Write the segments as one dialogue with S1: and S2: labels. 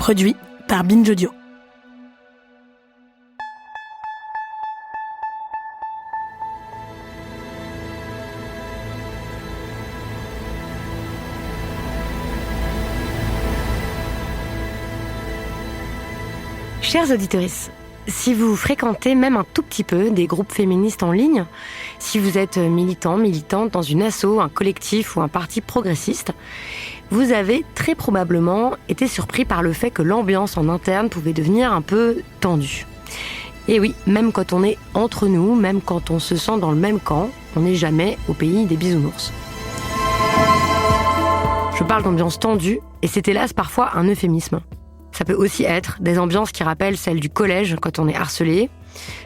S1: Produit par Binge Audio.
S2: Chers auditeurs, si vous fréquentez même un tout petit peu des groupes féministes en ligne, si vous êtes militant, militante dans une asso, un collectif ou un parti progressiste, vous avez très probablement été surpris par le fait que l'ambiance en interne pouvait devenir un peu tendue. Et oui, même quand on est entre nous, même quand on se sent dans le même camp, on n'est jamais au pays des bisounours. Je parle d'ambiance tendue, et c'est hélas parfois un euphémisme. Ça peut aussi être des ambiances qui rappellent celles du collège quand on est harcelé.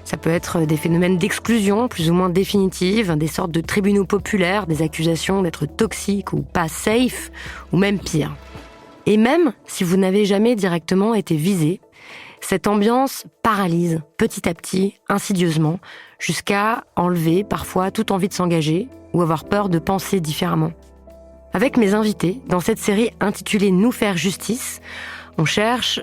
S2: Ça peut être des phénomènes d'exclusion plus ou moins définitives, des sortes de tribunaux populaires, des accusations d'être toxiques ou pas safe, ou même pire. Et même si vous n'avez jamais directement été visé, cette ambiance paralyse petit à petit, insidieusement, jusqu'à enlever parfois toute envie de s'engager ou avoir peur de penser différemment. Avec mes invités, dans cette série intitulée « Nous faire justice », on cherche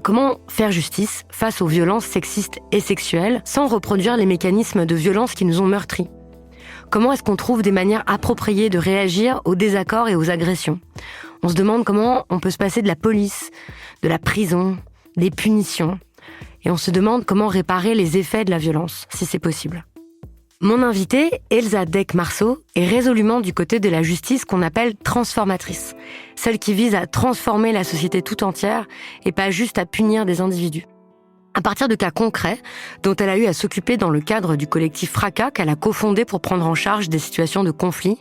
S2: comment faire justice face aux violences sexistes et sexuelles sans reproduire les mécanismes de violence qui nous ont meurtris. Comment est-ce qu'on trouve des manières appropriées de réagir aux désaccords et aux agressions ? On se demande comment on peut se passer de la police, de la prison, des punitions. Et on se demande comment réparer les effets de la violence, si c'est possible. Mon invitée, Elsa Deck-Marceau, est résolument du côté de la justice qu'on appelle transformatrice, celle qui vise à transformer la société tout entière et pas juste à punir des individus. À partir de cas concrets dont elle a eu à s'occuper dans le cadre du collectif Fracas qu'elle a cofondé pour prendre en charge des situations de conflit,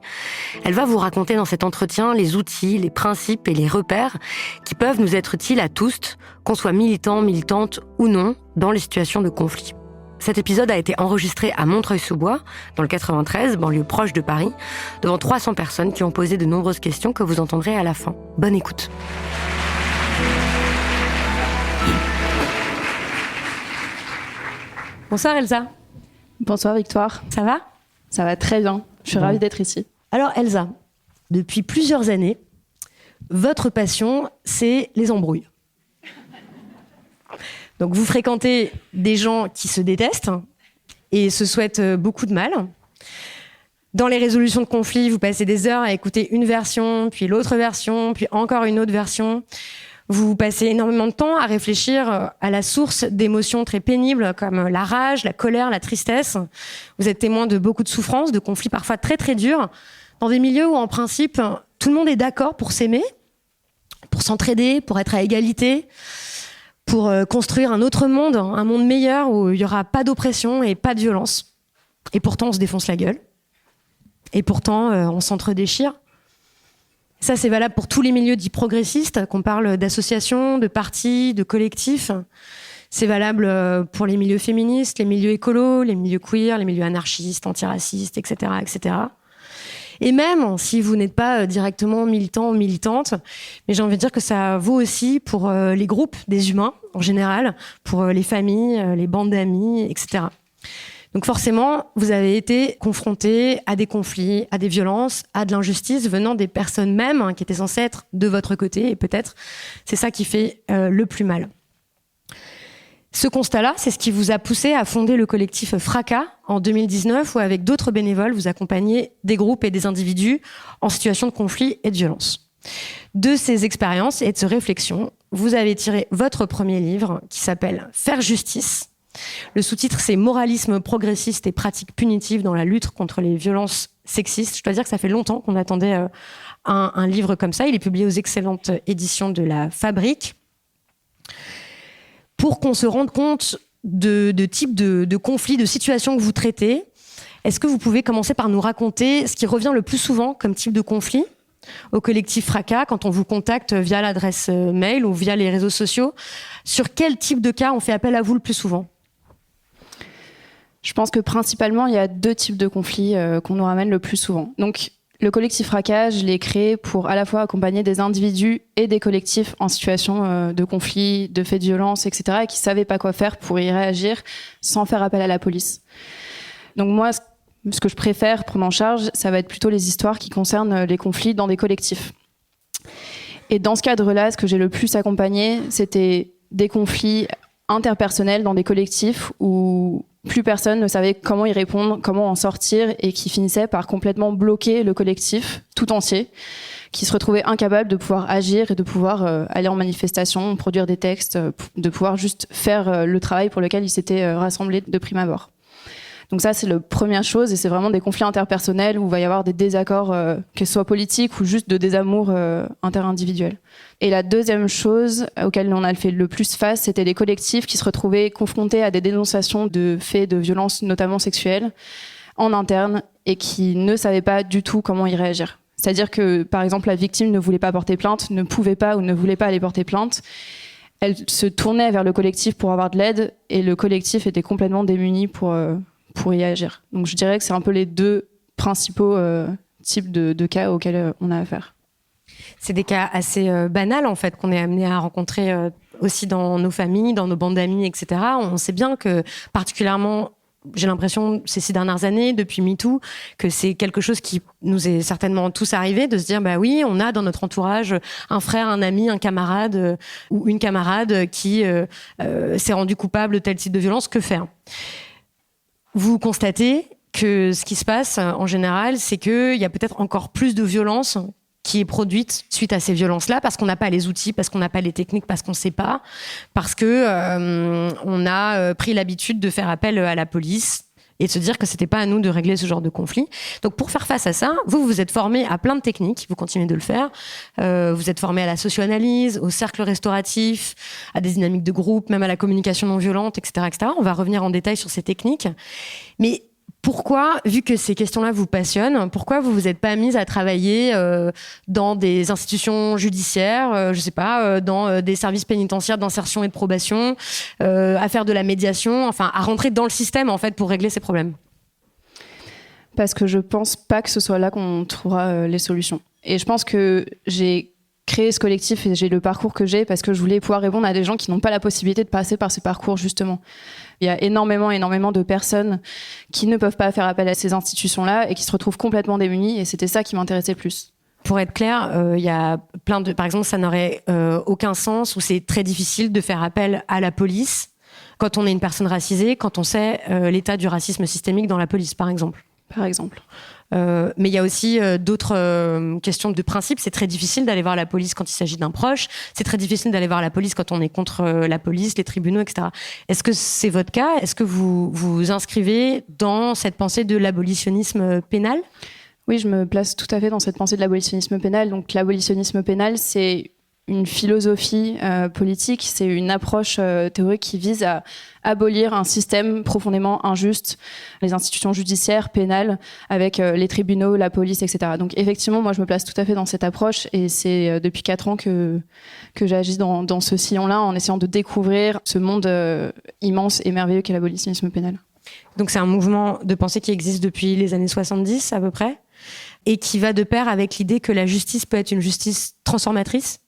S2: elle va vous raconter dans cet entretien les outils, les principes et les repères qui peuvent nous être utiles à tous, qu'on soit militant, militante ou non, dans les situations de conflit. Cet épisode a été enregistré à Montreuil-sous-Bois, dans le 93, banlieue proche de Paris, devant 300 personnes qui ont posé de nombreuses questions que vous entendrez à la fin. Bonne écoute. Bonsoir Elsa.
S3: Bonsoir Victoire.
S2: Ça va ?
S3: Ça va très bien. Je suis ravie d'être ici.
S2: Alors Elsa, depuis plusieurs années, votre passion, c'est les embrouilles. Donc vous fréquentez des gens qui se détestent et se souhaitent beaucoup de mal. Dans les résolutions de conflits, vous passez des heures à écouter une version, puis l'autre version, puis encore une autre version. Vous passez énormément de temps à réfléchir à la source d'émotions très pénibles comme la rage, la colère, la tristesse. Vous êtes témoin de beaucoup de souffrances, de conflits parfois très très durs, dans des milieux où en principe tout le monde est d'accord pour s'aimer, pour s'entraider, pour être à égalité, pour construire un autre monde, un monde meilleur où il n'y aura pas d'oppression et pas de violence. Et pourtant, on se défonce la gueule. Et pourtant, on s'entre-déchire. Ça, c'est valable pour tous les milieux dits progressistes, qu'on parle d'associations, de partis, de collectifs. C'est valable pour les milieux féministes, les milieux écolos, les milieux queer, les milieux anarchistes, antiracistes, etc., etc. Et même si vous n'êtes pas directement militant ou militante, mais j'ai envie de dire que ça vaut aussi pour les groupes des humains en général, pour les familles, les bandes d'amis, etc. Donc forcément, vous avez été confrontés à des conflits, à des violences, à de l'injustice venant des personnes mêmes qui étaient censées être de votre côté, et peut-être c'est ça qui fait le plus mal. Ce constat-là, c'est ce qui vous a poussé à fonder le collectif Fracas en 2019, où avec d'autres bénévoles, vous accompagnez des groupes et des individus en situation de conflit et de violence. De ces expériences et de ces réflexions, vous avez tiré votre premier livre qui s'appelle « Faire justice ». Le sous-titre, c'est « Moralisme progressiste et pratiques punitives dans la lutte contre les violences sexistes ». Je dois dire que ça fait longtemps qu'on attendait un livre comme ça. Il est publié aux excellentes éditions de La Fabrique. Pour qu'on se rende compte de types de conflits, de situations que vous traitez, est-ce que vous pouvez commencer par nous raconter ce qui revient le plus souvent comme type de conflit au collectif Fracas quand on vous contacte via l'adresse mail ou via les réseaux sociaux? Sur quel type de cas on fait appel à vous le plus souvent?
S3: Je pense que principalement, il y a deux types de conflits qu'on nous ramène le plus souvent. Donc, le collectif Fracas, je l'ai créé pour à la fois accompagner des individus et des collectifs en situation de conflit, de faits de violence, etc., et qui savaient pas quoi faire pour y réagir sans faire appel à la police. Donc moi, ce que je préfère prendre en charge, ça va être plutôt les histoires qui concernent les conflits dans des collectifs. Et dans ce cadre-là, ce que j'ai le plus accompagné, c'était des conflits interpersonnels dans des collectifs où plus personne ne savait comment y répondre, comment en sortir, et qui finissaient par complètement bloquer le collectif tout entier, qui se retrouvait incapable de pouvoir agir et de pouvoir aller en manifestation, produire des textes, de pouvoir juste faire le travail pour lequel ils s'étaient rassemblés de prime abord. Donc ça, c'est la première chose, et c'est vraiment des conflits interpersonnels où il va y avoir des désaccords, que ce soit politiques ou juste de désamour interindividuel. Et la deuxième chose auquel on a fait le plus face, c'était les collectifs qui se retrouvaient confrontés à des dénonciations de faits de violences, notamment sexuelles, en interne, et qui ne savaient pas du tout comment y réagir. C'est-à-dire que, par exemple, la victime ne voulait pas porter plainte, ne pouvait pas ou ne voulait pas aller porter plainte. Elle se tournait vers le collectif pour avoir de l'aide, et le collectif était complètement démuni pour y agir. Donc je dirais que c'est un peu les deux principaux types de cas auxquels on a affaire.
S2: C'est des cas assez banals, en fait, qu'on est amené à rencontrer aussi dans nos familles, dans nos bandes d'amis, etc. On sait bien que, particulièrement, j'ai l'impression, ces 6 dernières années, depuis MeToo, que c'est quelque chose qui nous est certainement tous arrivé, de se dire, bah oui, on a dans notre entourage un frère, un ami, un camarade ou une camarade qui s'est rendu coupable de tel type de violence. Que faire ? Vous constatez que ce qui se passe en général, c'est qu'il y a peut-être encore plus de violence qui est produite suite à ces violences-là, parce qu'on n'a pas les outils, parce qu'on n'a pas les techniques, parce qu'on ne sait pas, parce que on a pris l'habitude de faire appel à la police et de se dire que c'était pas à nous de régler ce genre de conflit. Donc pour faire face à ça, vous êtes formé à plein de techniques, vous continuez de le faire. Vous êtes formé à la socio-analyse, au cercle restauratif, à des dynamiques de groupe, même à la communication non violente, etc., etc. On va revenir en détail sur ces techniques. Mais pourquoi, vu que ces questions-là vous passionnent, pourquoi vous vous êtes pas mise à travailler dans des institutions judiciaires, je sais pas, dans des services pénitentiaires d'insertion et de probation, à faire de la médiation, enfin à rentrer dans le système en fait pour régler ces problèmes?
S3: Parce que je pense pas que ce soit là qu'on trouvera les solutions. Et je pense que j'ai créé ce collectif et j'ai le parcours que j'ai parce que je voulais pouvoir répondre à des gens qui n'ont pas la possibilité de passer par ce parcours, justement. Il y a énormément de personnes qui ne peuvent pas faire appel à ces institutions-là et qui se retrouvent complètement démunies, et c'était ça qui m'intéressait le plus.
S2: Pour être clair, il y a plein de... Par exemple, ça n'aurait aucun sens, ou c'est très difficile de faire appel à la police quand on est une personne racisée, quand on sait l'état du racisme systémique dans la police, par exemple.
S3: Par exemple.
S2: Mais il y a aussi d'autres questions de principe. C'est très difficile d'aller voir la police quand il s'agit d'un proche. C'est très difficile d'aller voir la police quand on est contre la police, les tribunaux, etc. Est-ce que c'est votre cas ? Est-ce que vous vous inscrivez dans cette pensée de l'abolitionnisme pénal ?
S3: Oui, je me place tout à fait dans cette pensée de l'abolitionnisme pénal. Donc l'abolitionnisme pénal, c'est une philosophie politique, c'est une approche théorique qui vise à abolir un système profondément injuste, les institutions judiciaires, pénales, avec les tribunaux, la police, etc. Donc effectivement, moi je me place tout à fait dans cette approche, et c'est depuis 4 ans que j'agis dans ce sillon-là, en essayant de découvrir ce monde immense et merveilleux qu'est l'abolitionnisme pénal.
S2: Donc c'est un mouvement de pensée qui existe depuis les années 70 à peu près, et qui va de pair avec l'idée que la justice peut être une justice transformatrice.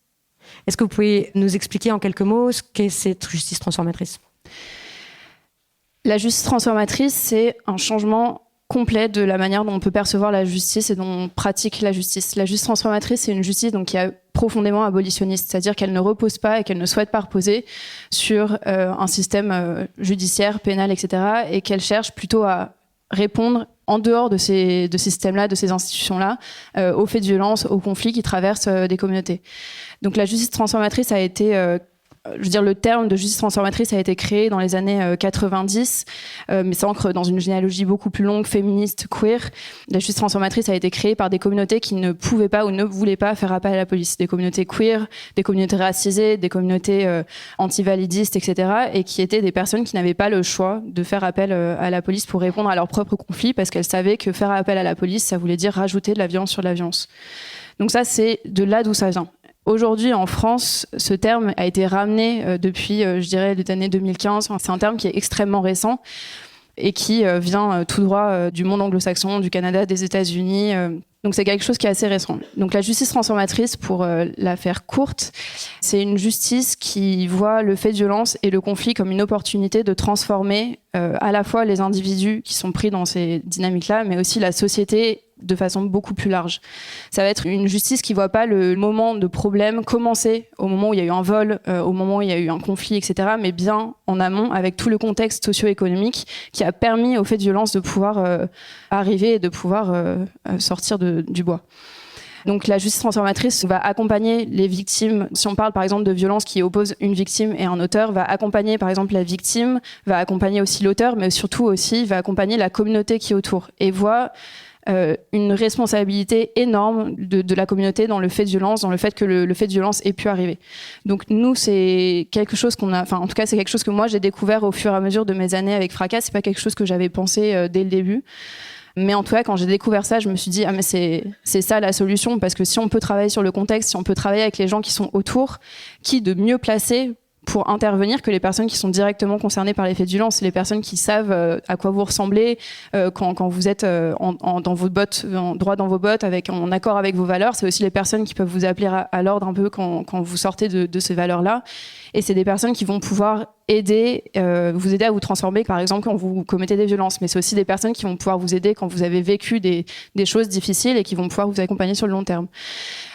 S2: Est-ce que vous pouvez nous expliquer en quelques mots ce qu'est cette justice transformatrice ?
S3: La justice transformatrice, c'est un changement complet de la manière dont on peut percevoir la justice et dont on pratique la justice. La justice transformatrice, c'est une justice donc, qui est profondément abolitionniste, c'est-à-dire qu'elle ne repose pas et qu'elle ne souhaite pas reposer sur un système judiciaire, pénal, etc., et qu'elle cherche plutôt à répondre en dehors de ces systèmes-là, de ces institutions-là, aux faits de violence, aux conflits qui traversent des communautés. Donc la justice transformatrice a été... le terme de justice transformatrice a été créé dans les années 90, mais s'ancre dans une généalogie beaucoup plus longue, féministe, queer. La justice transformatrice a été créée par des communautés qui ne pouvaient pas ou ne voulaient pas faire appel à la police. Des communautés queer, des communautés racisées, des communautés antivalidistes, etc. Et qui étaient des personnes qui n'avaient pas le choix de faire appel à la police pour répondre à leurs propres conflits, parce qu'elles savaient que faire appel à la police, ça voulait dire rajouter de la violence sur la violence. Donc ça, c'est de là d'où ça vient. Aujourd'hui, en France, ce terme a été ramené depuis, je dirais, les années 2015. Enfin, c'est un terme qui est extrêmement récent et qui vient tout droit du monde anglo-saxon, du Canada, des États-Unis. Donc c'est quelque chose qui est assez récent. Donc la justice transformatrice, pour la faire courte, C'est une justice qui voit le fait de violence et le conflit comme une opportunité de transformer à la fois les individus qui sont pris dans ces dynamiques-là, mais aussi la société de façon beaucoup plus large. Ça va être une justice qui ne voit pas le moment de problème commencer au moment où il y a eu un vol, au moment où il y a eu un conflit, etc., mais bien en amont, avec tout le contexte socio-économique qui a permis au fait de violence de pouvoir arriver et de pouvoir sortir du bois. Donc la justice transformatrice va accompagner les victimes. Si on parle par exemple de violence qui oppose une victime et un auteur, va accompagner par exemple la victime, va accompagner aussi l'auteur, mais surtout aussi va accompagner la communauté qui est autour et voit une responsabilité énorme de la communauté dans le fait de violence, dans le fait que le fait de violence ait pu arriver. Donc nous, c'est quelque chose en tout cas, c'est quelque chose que moi j'ai découvert au fur et à mesure de mes années avec Fracas. C'est pas quelque chose que j'avais pensé dès le début. Mais en tout cas, quand j'ai découvert ça, je me suis dit, mais c'est ça la solution, parce que si on peut travailler sur le contexte, si on peut travailler avec les gens qui sont autour, qui de mieux placés pour intervenir que les personnes qui sont directement concernées par les faits de violence, c'est les personnes qui savent à quoi vous ressemblez quand vous êtes dans vos bottes, droit dans vos bottes, en accord avec vos valeurs. C'est aussi les personnes qui peuvent vous appeler à l'ordre un peu quand vous sortez de ces valeurs-là. Et c'est des personnes qui vont pouvoir vous aider à vous transformer, par exemple, quand vous commettez des violences. Mais c'est aussi des personnes qui vont pouvoir vous aider quand vous avez vécu des choses difficiles et qui vont pouvoir vous accompagner sur le long terme.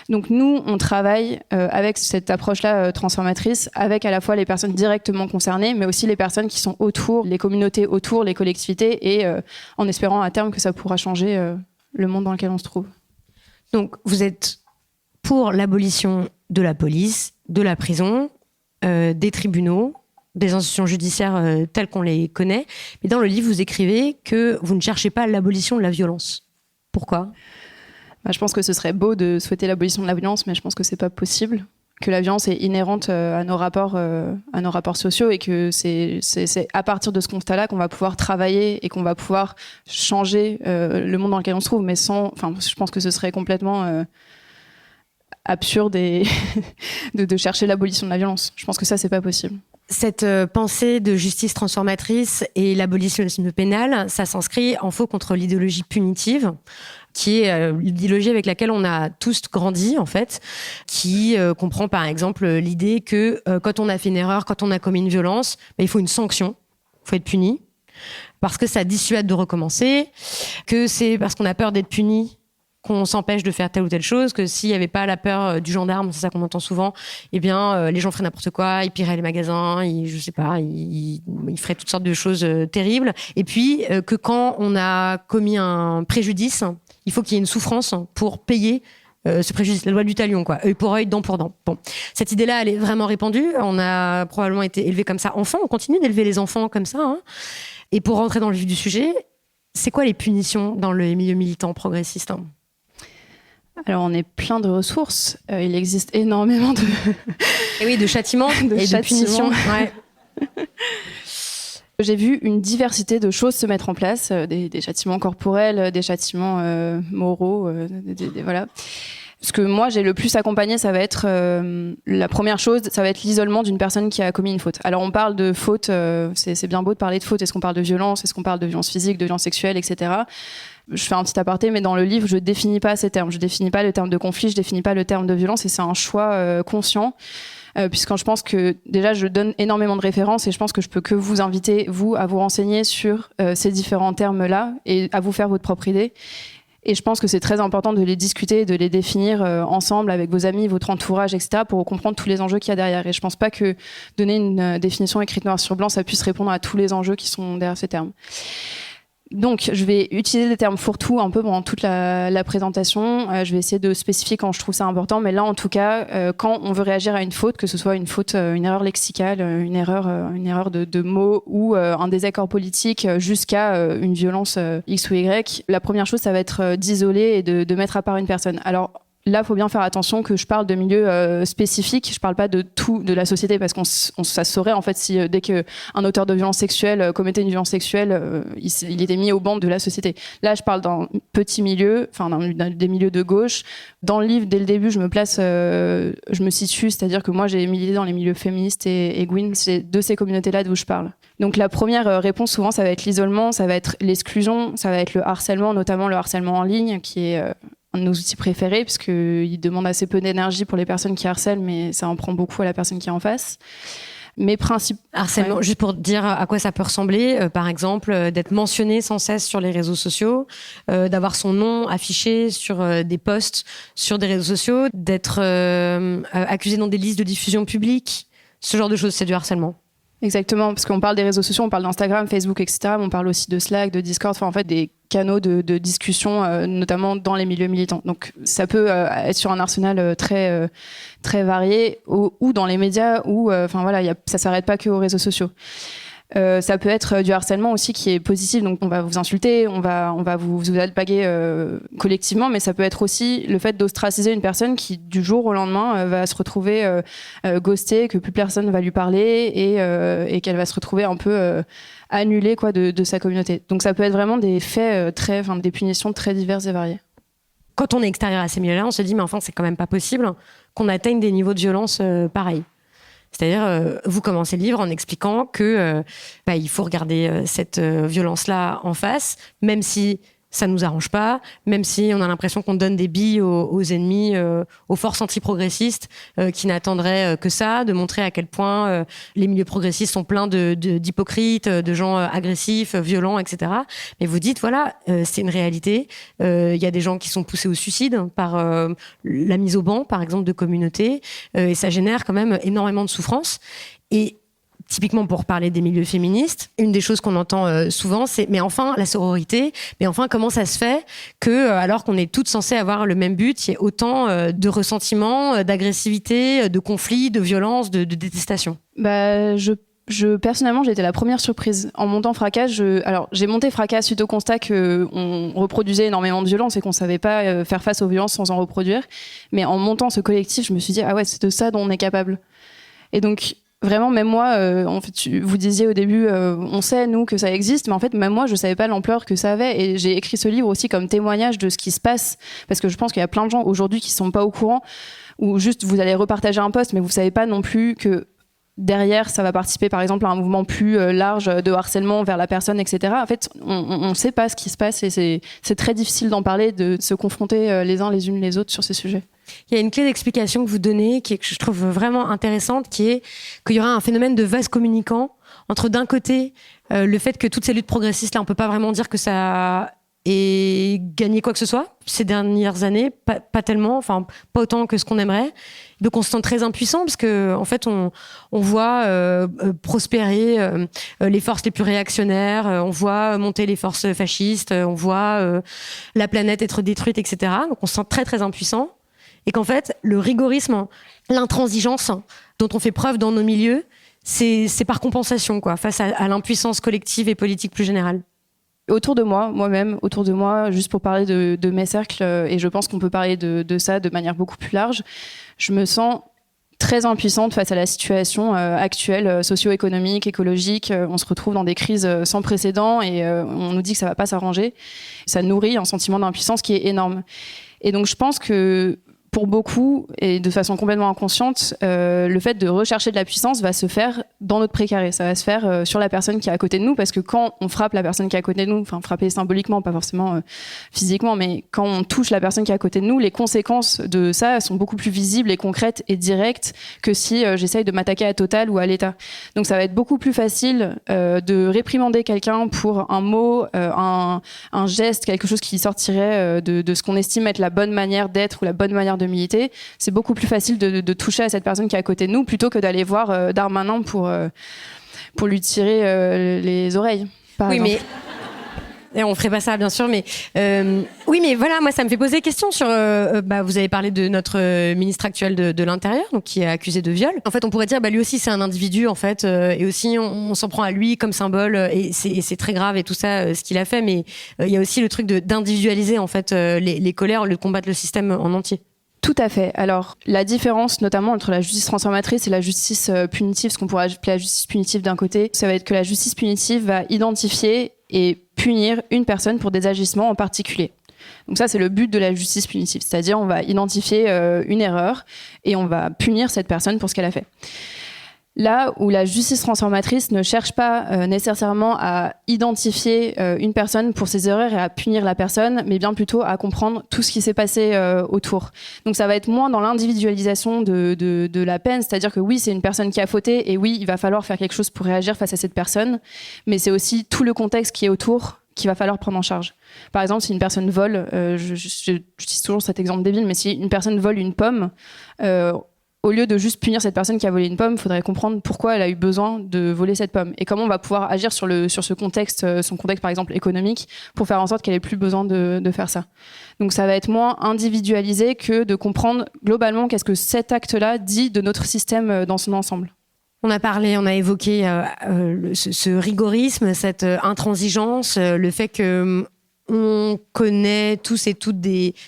S3: Donc nous, on travaille avec cette approche-là transformatrice, avec à la fois les personnes directement concernées, mais aussi les personnes qui sont autour, les communautés autour, les collectivités, et en espérant à terme que ça pourra changer le monde dans lequel on se trouve.
S2: Donc vous êtes pour l'abolition de la police, de la prison, des tribunaux, des institutions judiciaires telles qu'on les connaît, mais dans le livre, vous écrivez que vous ne cherchez pas l'abolition de la violence. Pourquoi ?
S3: Je pense que ce serait beau de souhaiter l'abolition de la violence, mais je pense que c'est pas possible. Que la violence est inhérente à nos rapports sociaux, et que c'est à partir de ce constat-là qu'on va pouvoir travailler et qu'on va pouvoir changer le monde dans lequel on se trouve. Mais je pense que ce serait complètement absurde de chercher l'abolition de la violence. Je pense que ça, c'est pas possible.
S2: Cette pensée de justice transformatrice et l'abolitionnisme pénal, ça s'inscrit en faux contre l'idéologie punitive, qui est l'idéologie avec laquelle on a tous grandi, en fait, qui comprend par exemple l'idée que quand on a fait une erreur, quand on a commis une violence, il faut une sanction, il faut être puni, parce que ça dissuade de recommencer, que c'est parce qu'on a peur d'être puni qu'on s'empêche de faire telle ou telle chose, que s'il n'y avait pas la peur du gendarme, c'est ça qu'on entend souvent, les gens feraient n'importe quoi, ils pilleraient les magasins, ils feraient toutes sortes de choses terribles. Et puis, que quand on a commis un préjudice, il faut qu'il y ait une souffrance pour payer ce préjudice, la loi du talion, quoi. Œil pour œil, dent pour dent. Bon. Cette idée-là, elle est vraiment répandue. On a probablement été élevés comme ça enfants. On continue d'élever les enfants comme ça, hein. Et pour rentrer dans le vif du sujet, c'est quoi les punitions dans le milieu militant progressiste, hein ?
S3: Alors, on est plein de ressources. Il existe énormément de...
S2: Et oui, de châtiments de punitions. Ouais.
S3: J'ai vu une diversité de choses se mettre en place, des châtiments corporels, des châtiments moraux, voilà. Ce que moi, j'ai le plus accompagné, ça va être la première chose, ça va être l'isolement d'une personne qui a commis une faute. Alors, on parle de faute, c'est bien beau de parler de faute. Est-ce qu'on parle de violence ? Est-ce qu'on parle de violence physique, de violence sexuelle, etc. Je fais un petit aparté, mais dans le livre, je définis pas ces termes. Je définis pas le terme de conflit, je définis pas le terme de violence, et c'est un choix conscient. Puisque je pense que déjà je donne énormément de références, et je pense que je peux que vous inviter, vous, à vous renseigner sur ces différents termes-là et à vous faire votre propre idée. Et je pense que c'est très important de les discuter, de les définir ensemble avec vos amis, votre entourage, etc., pour comprendre tous les enjeux qu'il y a derrière. Et je pense pas que donner une définition écrite noir sur blanc, ça puisse répondre à tous les enjeux qui sont derrière ces termes. Donc, je vais utiliser des termes fourre-tout un peu pendant toute la présentation. Je vais essayer de spécifier quand je trouve ça important. Mais là, en tout cas, quand on veut réagir à une faute, que ce soit une faute, une erreur lexicale, une erreur de mots ou un désaccord politique, jusqu'à une violence X ou Y, la première chose, ça va être d'isoler et de mettre à part une personne. Alors, là, il faut bien faire attention que je parle de milieux spécifiques. Je parle pas de tout de la société, parce ça se saurait en fait si dès qu'un auteur de violence sexuelle commettait une violence sexuelle, il était mis au banc de la société. Là, je parle d'un petit milieu, des milieux de gauche. Dans le livre, dès le début, je me situe, c'est-à-dire que moi, j'ai milité dans les milieux féministes et Gwyn, c'est de ces communautés-là d'où je parle. Donc la première réponse, souvent, ça va être l'isolement, ça va être l'exclusion, ça va être le harcèlement, notamment le harcèlement en ligne, qui est un de nos outils préférés, puisqu'il demande assez peu d'énergie pour les personnes qui harcèlent, mais ça en prend beaucoup à la personne qui est en face. Mais
S2: harcèlement, juste pour dire à quoi ça peut ressembler, par exemple, d'être mentionné sans cesse sur les réseaux sociaux, d'avoir son nom affiché sur des posts sur des réseaux sociaux, d'être accusé dans des listes de diffusion publique, ce genre de choses, c'est du harcèlement.
S3: Exactement, parce qu'on parle des réseaux sociaux, on parle d'Instagram, Facebook, etc. Mais on parle aussi de Slack, de Discord, enfin en fait des canaux de discussion, notamment dans les milieux militants. Donc ça peut être sur un arsenal très varié, ou dans les médias, ou enfin voilà, ça s'arrête pas que aux réseaux sociaux. Ça peut être du harcèlement aussi qui est positif, donc on va vous insulter, on va vous alpaguer collectivement, mais ça peut être aussi le fait d'ostraciser une personne qui du jour au lendemain va se retrouver ghostée, que plus personne va lui parler et qu'elle va se retrouver un peu annulée quoi de sa communauté. Donc ça peut être vraiment des faits des punitions très diverses et variées.
S2: Quand on est extérieur à ces milieux-là, on se dit mais enfin c'est quand même pas possible qu'on atteigne des niveaux de violence pareils. C'est-à-dire, vous commencez le livre en expliquant que il faut regarder cette violence-là en face, même si ça nous arrange pas, même si on a l'impression qu'on donne des billes aux ennemis, aux forces anti-progressistes qui n'attendraient que ça, de montrer à quel point les milieux progressistes sont pleins d'hypocrites, de gens agressifs, violents, etc. Mais vous dites, voilà, c'est une réalité. Il y a des gens qui sont poussés au suicide par la mise au banc, par exemple, de communautés, et ça génère quand même énormément de souffrance. Et typiquement pour parler des milieux féministes, une des choses qu'on entend souvent, c'est mais enfin la sororité, mais enfin comment ça se fait que alors qu'on est toutes censées avoir le même but, il y ait autant de ressentiment, d'agressivité, de conflits, de violence, de détestation.
S3: Je personnellement, j'ai été la première surprise en montant Fracas. J'ai monté Fracas suite au constat qu'on reproduisait énormément de violences et qu'on savait pas faire face aux violences sans en reproduire. Mais en montant ce collectif, je me suis dit ah ouais, c'est de ça dont on est capable. Et donc vraiment, même moi, en fait, vous disiez au début, on sait, nous, que ça existe, mais en fait, même moi, je savais pas l'ampleur que ça avait. Et j'ai écrit ce livre aussi comme témoignage de ce qui se passe, parce que je pense qu'il y a plein de gens aujourd'hui qui sont pas au courant, ou juste vous allez repartager un post, mais vous savez pas non plus que derrière, ça va participer, par exemple, à un mouvement plus large de harcèlement vers la personne, etc. En fait, on sait pas ce qui se passe et c'est très difficile d'en parler, de se confronter les uns les unes les autres sur ces sujets.
S2: Il y a une clé d'explication que vous donnez que je trouve vraiment intéressante, qui est qu'il y aura un phénomène de vase communicant entre d'un côté le fait que toutes ces luttes progressistes là, on peut pas vraiment dire que ça ait gagné quoi que ce soit ces dernières années, pas tellement, enfin pas autant que ce qu'on aimerait. Donc on se sent très impuissant parce que en fait on voit prospérer les forces les plus réactionnaires, on voit monter les forces fascistes, on voit la planète être détruite, etc. Donc on se sent très très impuissant. Et qu'en fait, le rigorisme, l'intransigeance dont on fait preuve dans nos milieux, c'est par compensation, quoi, face à l'impuissance collective et politique plus générale.
S3: Autour de moi, juste pour parler de mes cercles, et je pense qu'on peut parler de ça de manière beaucoup plus large, je me sens très impuissante face à la situation actuelle, socio-économique, écologique. On se retrouve dans des crises sans précédent et on nous dit que ça va pas s'arranger. Ça nourrit un sentiment d'impuissance qui est énorme. Et donc je pense que pour beaucoup, et de façon complètement inconsciente, le fait de rechercher de la puissance va se faire dans notre précaré. Ça va se faire sur la personne qui est à côté de nous, parce que quand on frappe la personne qui est à côté de nous, enfin frapper symboliquement, pas forcément physiquement, mais quand on touche la personne qui est à côté de nous, les conséquences de ça sont beaucoup plus visibles et concrètes et directes que si j'essaye de m'attaquer à Total ou à l'État. Donc ça va être beaucoup plus facile de réprimander quelqu'un pour un mot, un geste, quelque chose qui sortirait de ce qu'on estime être la bonne manière d'être ou la bonne manière de militer. C'est beaucoup plus facile de toucher à cette personne qui est à côté de nous plutôt que d'aller voir Darmanin pour lui tirer les oreilles, par exemple. Mais
S2: et on ferait pas ça, bien sûr, mais oui, mais voilà, moi, ça me fait poser question sur. Vous avez parlé de notre ministre actuel de l'Intérieur, donc qui est accusé de viol. En fait, on pourrait dire, lui aussi, c'est un individu, en fait, et aussi, on s'en prend à lui comme symbole, et c'est très grave et tout ça, ce qu'il a fait. Mais il y a aussi le truc d'individualiser, en fait, les colères, de combattre le système en entier.
S3: Tout à fait. Alors, la différence notamment entre la justice transformatrice et la justice punitive, ce qu'on pourrait appeler la justice punitive d'un côté, ça va être que la justice punitive va identifier et punir une personne pour des agissements en particulier. Donc ça, c'est le but de la justice punitive, c'est-à-dire on va identifier une erreur et on va punir cette personne pour ce qu'elle a fait. Là où la justice transformatrice ne cherche pas nécessairement à identifier une personne pour ses erreurs et à punir la personne, mais bien plutôt à comprendre tout ce qui s'est passé autour. Donc ça va être moins dans l'individualisation de la peine, c'est-à-dire que oui, c'est une personne qui a fauté et oui, il va falloir faire quelque chose pour réagir face à cette personne, mais c'est aussi tout le contexte qui est autour qu'il va falloir prendre en charge. Par exemple, si une personne vole, j'utilise toujours cet exemple débile, mais si une personne vole une pomme, au lieu de juste punir cette personne qui a volé une pomme, il faudrait comprendre pourquoi elle a eu besoin de voler cette pomme et comment on va pouvoir agir sur ce contexte, son contexte par exemple économique, pour faire en sorte qu'elle ait plus besoin de faire ça. Donc ça va être moins individualisé que de comprendre globalement qu'est-ce que cet acte-là dit de notre système dans son ensemble.
S2: On a évoqué ce rigorisme, cette intransigeance, le fait que on connaît tous et toutes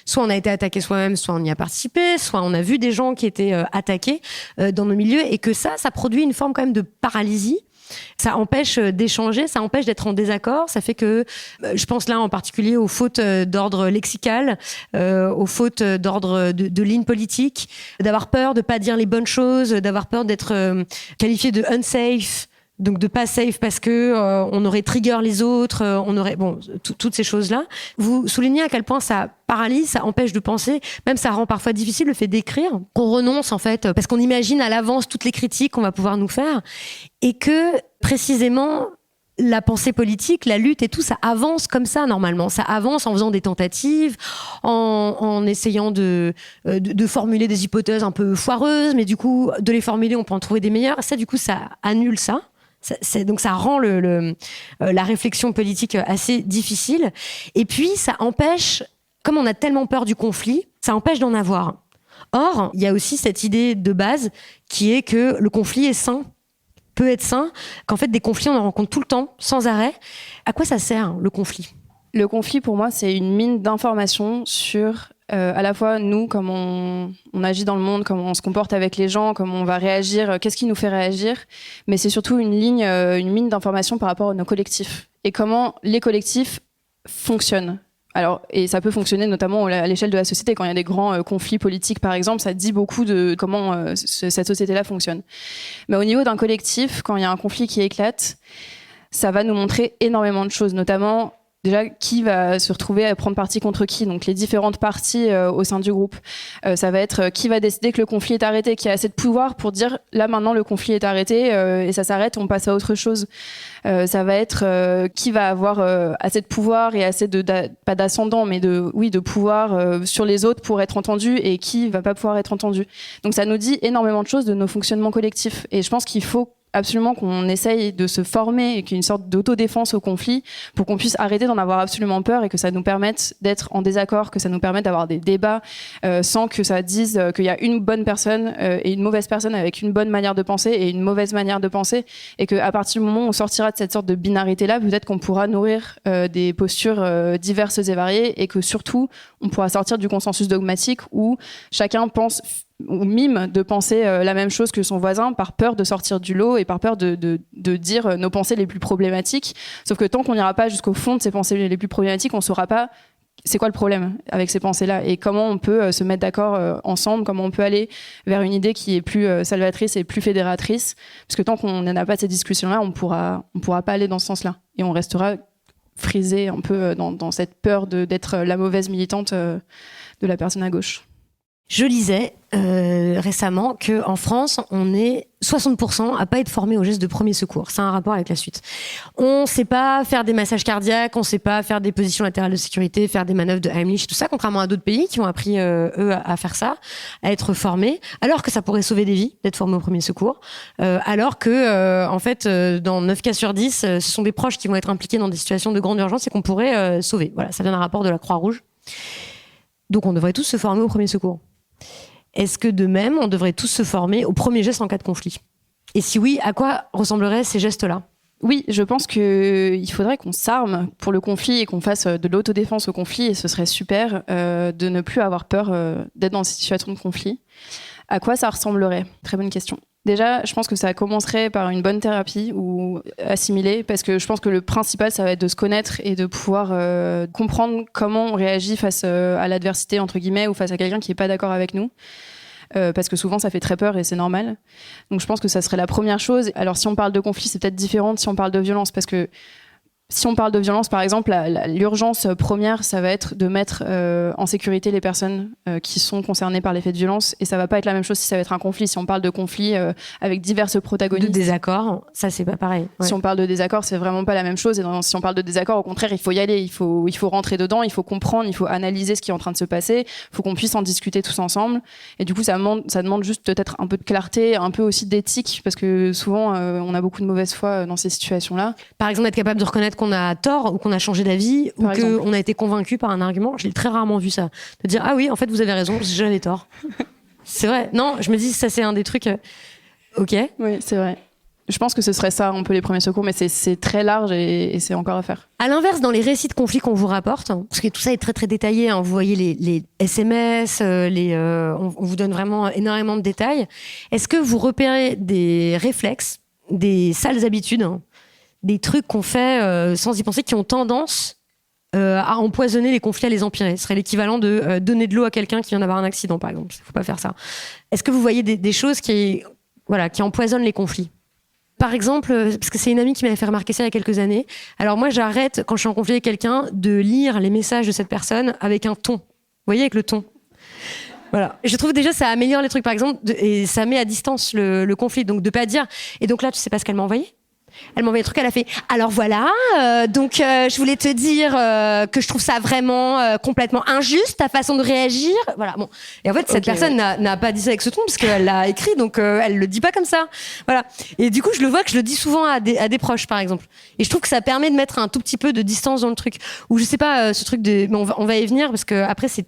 S2: soit on a été attaqué soi-même, soit on y a participé, soit on a vu des gens qui étaient attaqués dans nos milieux, et que ça produit une forme quand même de paralysie. Ça empêche d'échanger, ça empêche d'être en désaccord. Ça fait que, je pense là en particulier aux fautes d'ordre lexical, aux fautes d'ordre de ligne politique, d'avoir peur de pas dire les bonnes choses, d'avoir peur d'être qualifié de unsafe. Donc de pas safe parce que on aurait trigger les autres, on aurait toutes ces choses-là. Vous soulignez à quel point ça paralyse, ça empêche de penser, même ça rend parfois difficile le fait d'écrire. On renonce en fait parce qu'on imagine à l'avance toutes les critiques qu'on va pouvoir nous faire, et que précisément la pensée politique, la lutte et tout, ça avance comme ça normalement. Ça avance en faisant des tentatives, en essayant de formuler des hypothèses un peu foireuses, mais du coup de les formuler, on peut en trouver des meilleures. Ça du coup ça annule ça. Donc ça rend la réflexion politique assez difficile. Et puis ça empêche, comme on a tellement peur du conflit, ça empêche d'en avoir. Or, il y a aussi cette idée de base qui est que le conflit est sain, peut être sain, qu'en fait des conflits on en rencontre tout le temps, sans arrêt. À quoi ça sert le conflit ?
S3: Le conflit pour moi c'est une mine d'informations sur à la fois nous, comment on agit dans le monde, comment on se comporte avec les gens, comment on va réagir, qu'est-ce qui nous fait réagir, mais c'est surtout une mine d'informations par rapport à nos collectifs et comment les collectifs fonctionnent. Alors, et ça peut fonctionner notamment à l'échelle de la société. Quand il y a des grands conflits politiques, par exemple, ça dit beaucoup de comment cette société-là fonctionne. Mais au niveau d'un collectif, quand il y a un conflit qui éclate, ça va nous montrer énormément de choses, notamment déjà, qui va se retrouver à prendre parti contre qui ? Donc, les différentes parties au sein du groupe. Ça va être qui va décider que le conflit est arrêté, qui a assez de pouvoir pour dire là, maintenant, le conflit est arrêté et ça s'arrête, on passe à autre chose. Ça va être qui va avoir assez de pouvoir et assez pas d'ascendant, mais de pouvoir sur les autres pour être entendu, et qui va pas pouvoir être entendu. Donc, ça nous dit énormément de choses de nos fonctionnements collectifs. Et je pense qu'il faut absolument qu'on essaye de se former et qu'il y ait une sorte d'autodéfense au conflit pour qu'on puisse arrêter d'en avoir absolument peur et que ça nous permette d'être en désaccord, que ça nous permette d'avoir des débats sans que ça dise qu'il y a une bonne personne et une mauvaise personne avec une bonne manière de penser et une mauvaise manière de penser, et qu'à partir du moment où on sortira de cette sorte de binarité-là, peut-être qu'on pourra nourrir des postures diverses et variées, et que surtout on pourra sortir du consensus dogmatique où chacun pense ou mime de penser la même chose que son voisin par peur de sortir du lot et par peur de dire nos pensées les plus problématiques. Sauf que tant qu'on n'ira pas jusqu'au fond de ces pensées les plus problématiques, on ne saura pas c'est quoi le problème avec ces pensées-là et comment on peut se mettre d'accord ensemble, comment on peut aller vers une idée qui est plus salvatrice et plus fédératrice. Parce que tant qu'on n'a pas cette discussion-là, on pourra pas aller dans ce sens-là. Et on restera frisé un peu dans cette peur d'être la mauvaise militante de la personne à gauche.
S2: Je lisais récemment qu'en France, on est 60% à pas être formé aux gestes de premier secours. C'est un rapport avec la suite. On sait pas faire des massages cardiaques, on sait pas faire des positions latérales de sécurité, faire des manœuvres de Heimlich, tout ça, contrairement à d'autres pays qui ont appris, eux, à faire ça, à être formés, alors que ça pourrait sauver des vies, d'être formé au premier secours, alors que, en fait, dans 9 cas sur 10, ce sont des proches qui vont être impliqués dans des situations de grande urgence et qu'on pourrait sauver. Voilà, ça vient d'un rapport de la Croix-Rouge. Donc on devrait tous se former au premier secours. Est-ce que de même, on devrait tous se former au premier geste en cas de conflit ? Et si oui, à quoi ressembleraient ces gestes-là ?
S3: Oui, je pense qu'il faudrait qu'on s'arme pour le conflit et qu'on fasse de l'autodéfense au conflit, et ce serait super de ne plus avoir peur d'être dans cette situation de conflit. À quoi ça ressemblerait ? Très bonne question. Déjà, je pense que ça commencerait par une bonne thérapie ou assimilée, parce que je pense que le principal, ça va être de se connaître et de pouvoir comprendre comment on réagit face à l'adversité, entre guillemets, ou face à quelqu'un qui n'est pas d'accord avec nous. parce que souvent ça fait très peur et c'est normal. Donc je pense que ça serait la première chose. Alors si on parle de conflit, c'est peut-être différent de si on parle de violence, parce que si on parle de violence, par exemple, l'urgence première, ça va être de mettre en sécurité les personnes qui sont concernées par les faits de violence. Et ça va pas être la même chose si ça va être un conflit. Si on parle de conflit avec diverses protagonistes.
S2: De désaccord, ça c'est pas pareil.
S3: Si on parle de désaccord, c'est vraiment pas la même chose. Et si on parle de désaccord, au contraire, il faut y aller. Il faut rentrer dedans, il faut comprendre, il faut analyser ce qui est en train de se passer. Il faut qu'on puisse en discuter tous ensemble. Et du coup, ça demande juste peut-être un peu de clarté, un peu aussi d'éthique, parce que souvent, on a beaucoup de mauvaise foi dans ces situations-là.
S2: Par exemple, être capable de reconnaître qu'on a tort ou qu'on a changé d'avis ou qu'on a été convaincu par un argument. J'ai très rarement vu ça. De dire, ah oui, en fait, vous avez raison, j'avais tort. C'est vrai. Non, je me dis, ça, c'est un des trucs... Ok.
S3: Oui, c'est vrai. Je pense que ce serait ça, un peu les premiers secours, mais c'est très large et c'est encore à faire.
S2: À l'inverse, dans les récits de conflits qu'on vous rapporte, parce que tout ça est très, très détaillé, hein, vous voyez les SMS, on vous donne vraiment énormément de détails. Est-ce que vous repérez des réflexes, des sales habitudes, hein, des trucs qu'on fait sans y penser, qui ont tendance à empoisonner les conflits, à les empirer? Ce serait l'équivalent de donner de l'eau à quelqu'un qui vient d'avoir un accident, par exemple. Il ne faut pas faire ça. Est-ce que vous voyez des choses qui empoisonnent les conflits? Par exemple, parce que c'est une amie qui m'avait fait remarquer ça il y a quelques années. Alors moi, j'arrête, quand je suis en conflit avec quelqu'un, de lire les messages de cette personne avec un ton. Vous voyez, avec le ton. Voilà. Je trouve déjà ça améliore les trucs, par exemple, et ça met à distance le conflit. Donc de pas dire, et donc là, tu sais pas ce qu'elle m'a envoyé? Elle m'a envoyé un truc, elle a fait alors voilà, je voulais te dire que je trouve ça vraiment complètement injuste ta façon de réagir. Voilà, bon. Et en fait, cette personne n'a pas dit ça avec ce ton parce qu'elle l'a écrit, donc elle le dit pas comme ça. Voilà. Et du coup, je le vois que je le dis souvent à des proches, par exemple. Et je trouve que ça permet de mettre un tout petit peu de distance dans le truc. Ou je sais pas, ce truc de, mais on va y venir parce que après c'est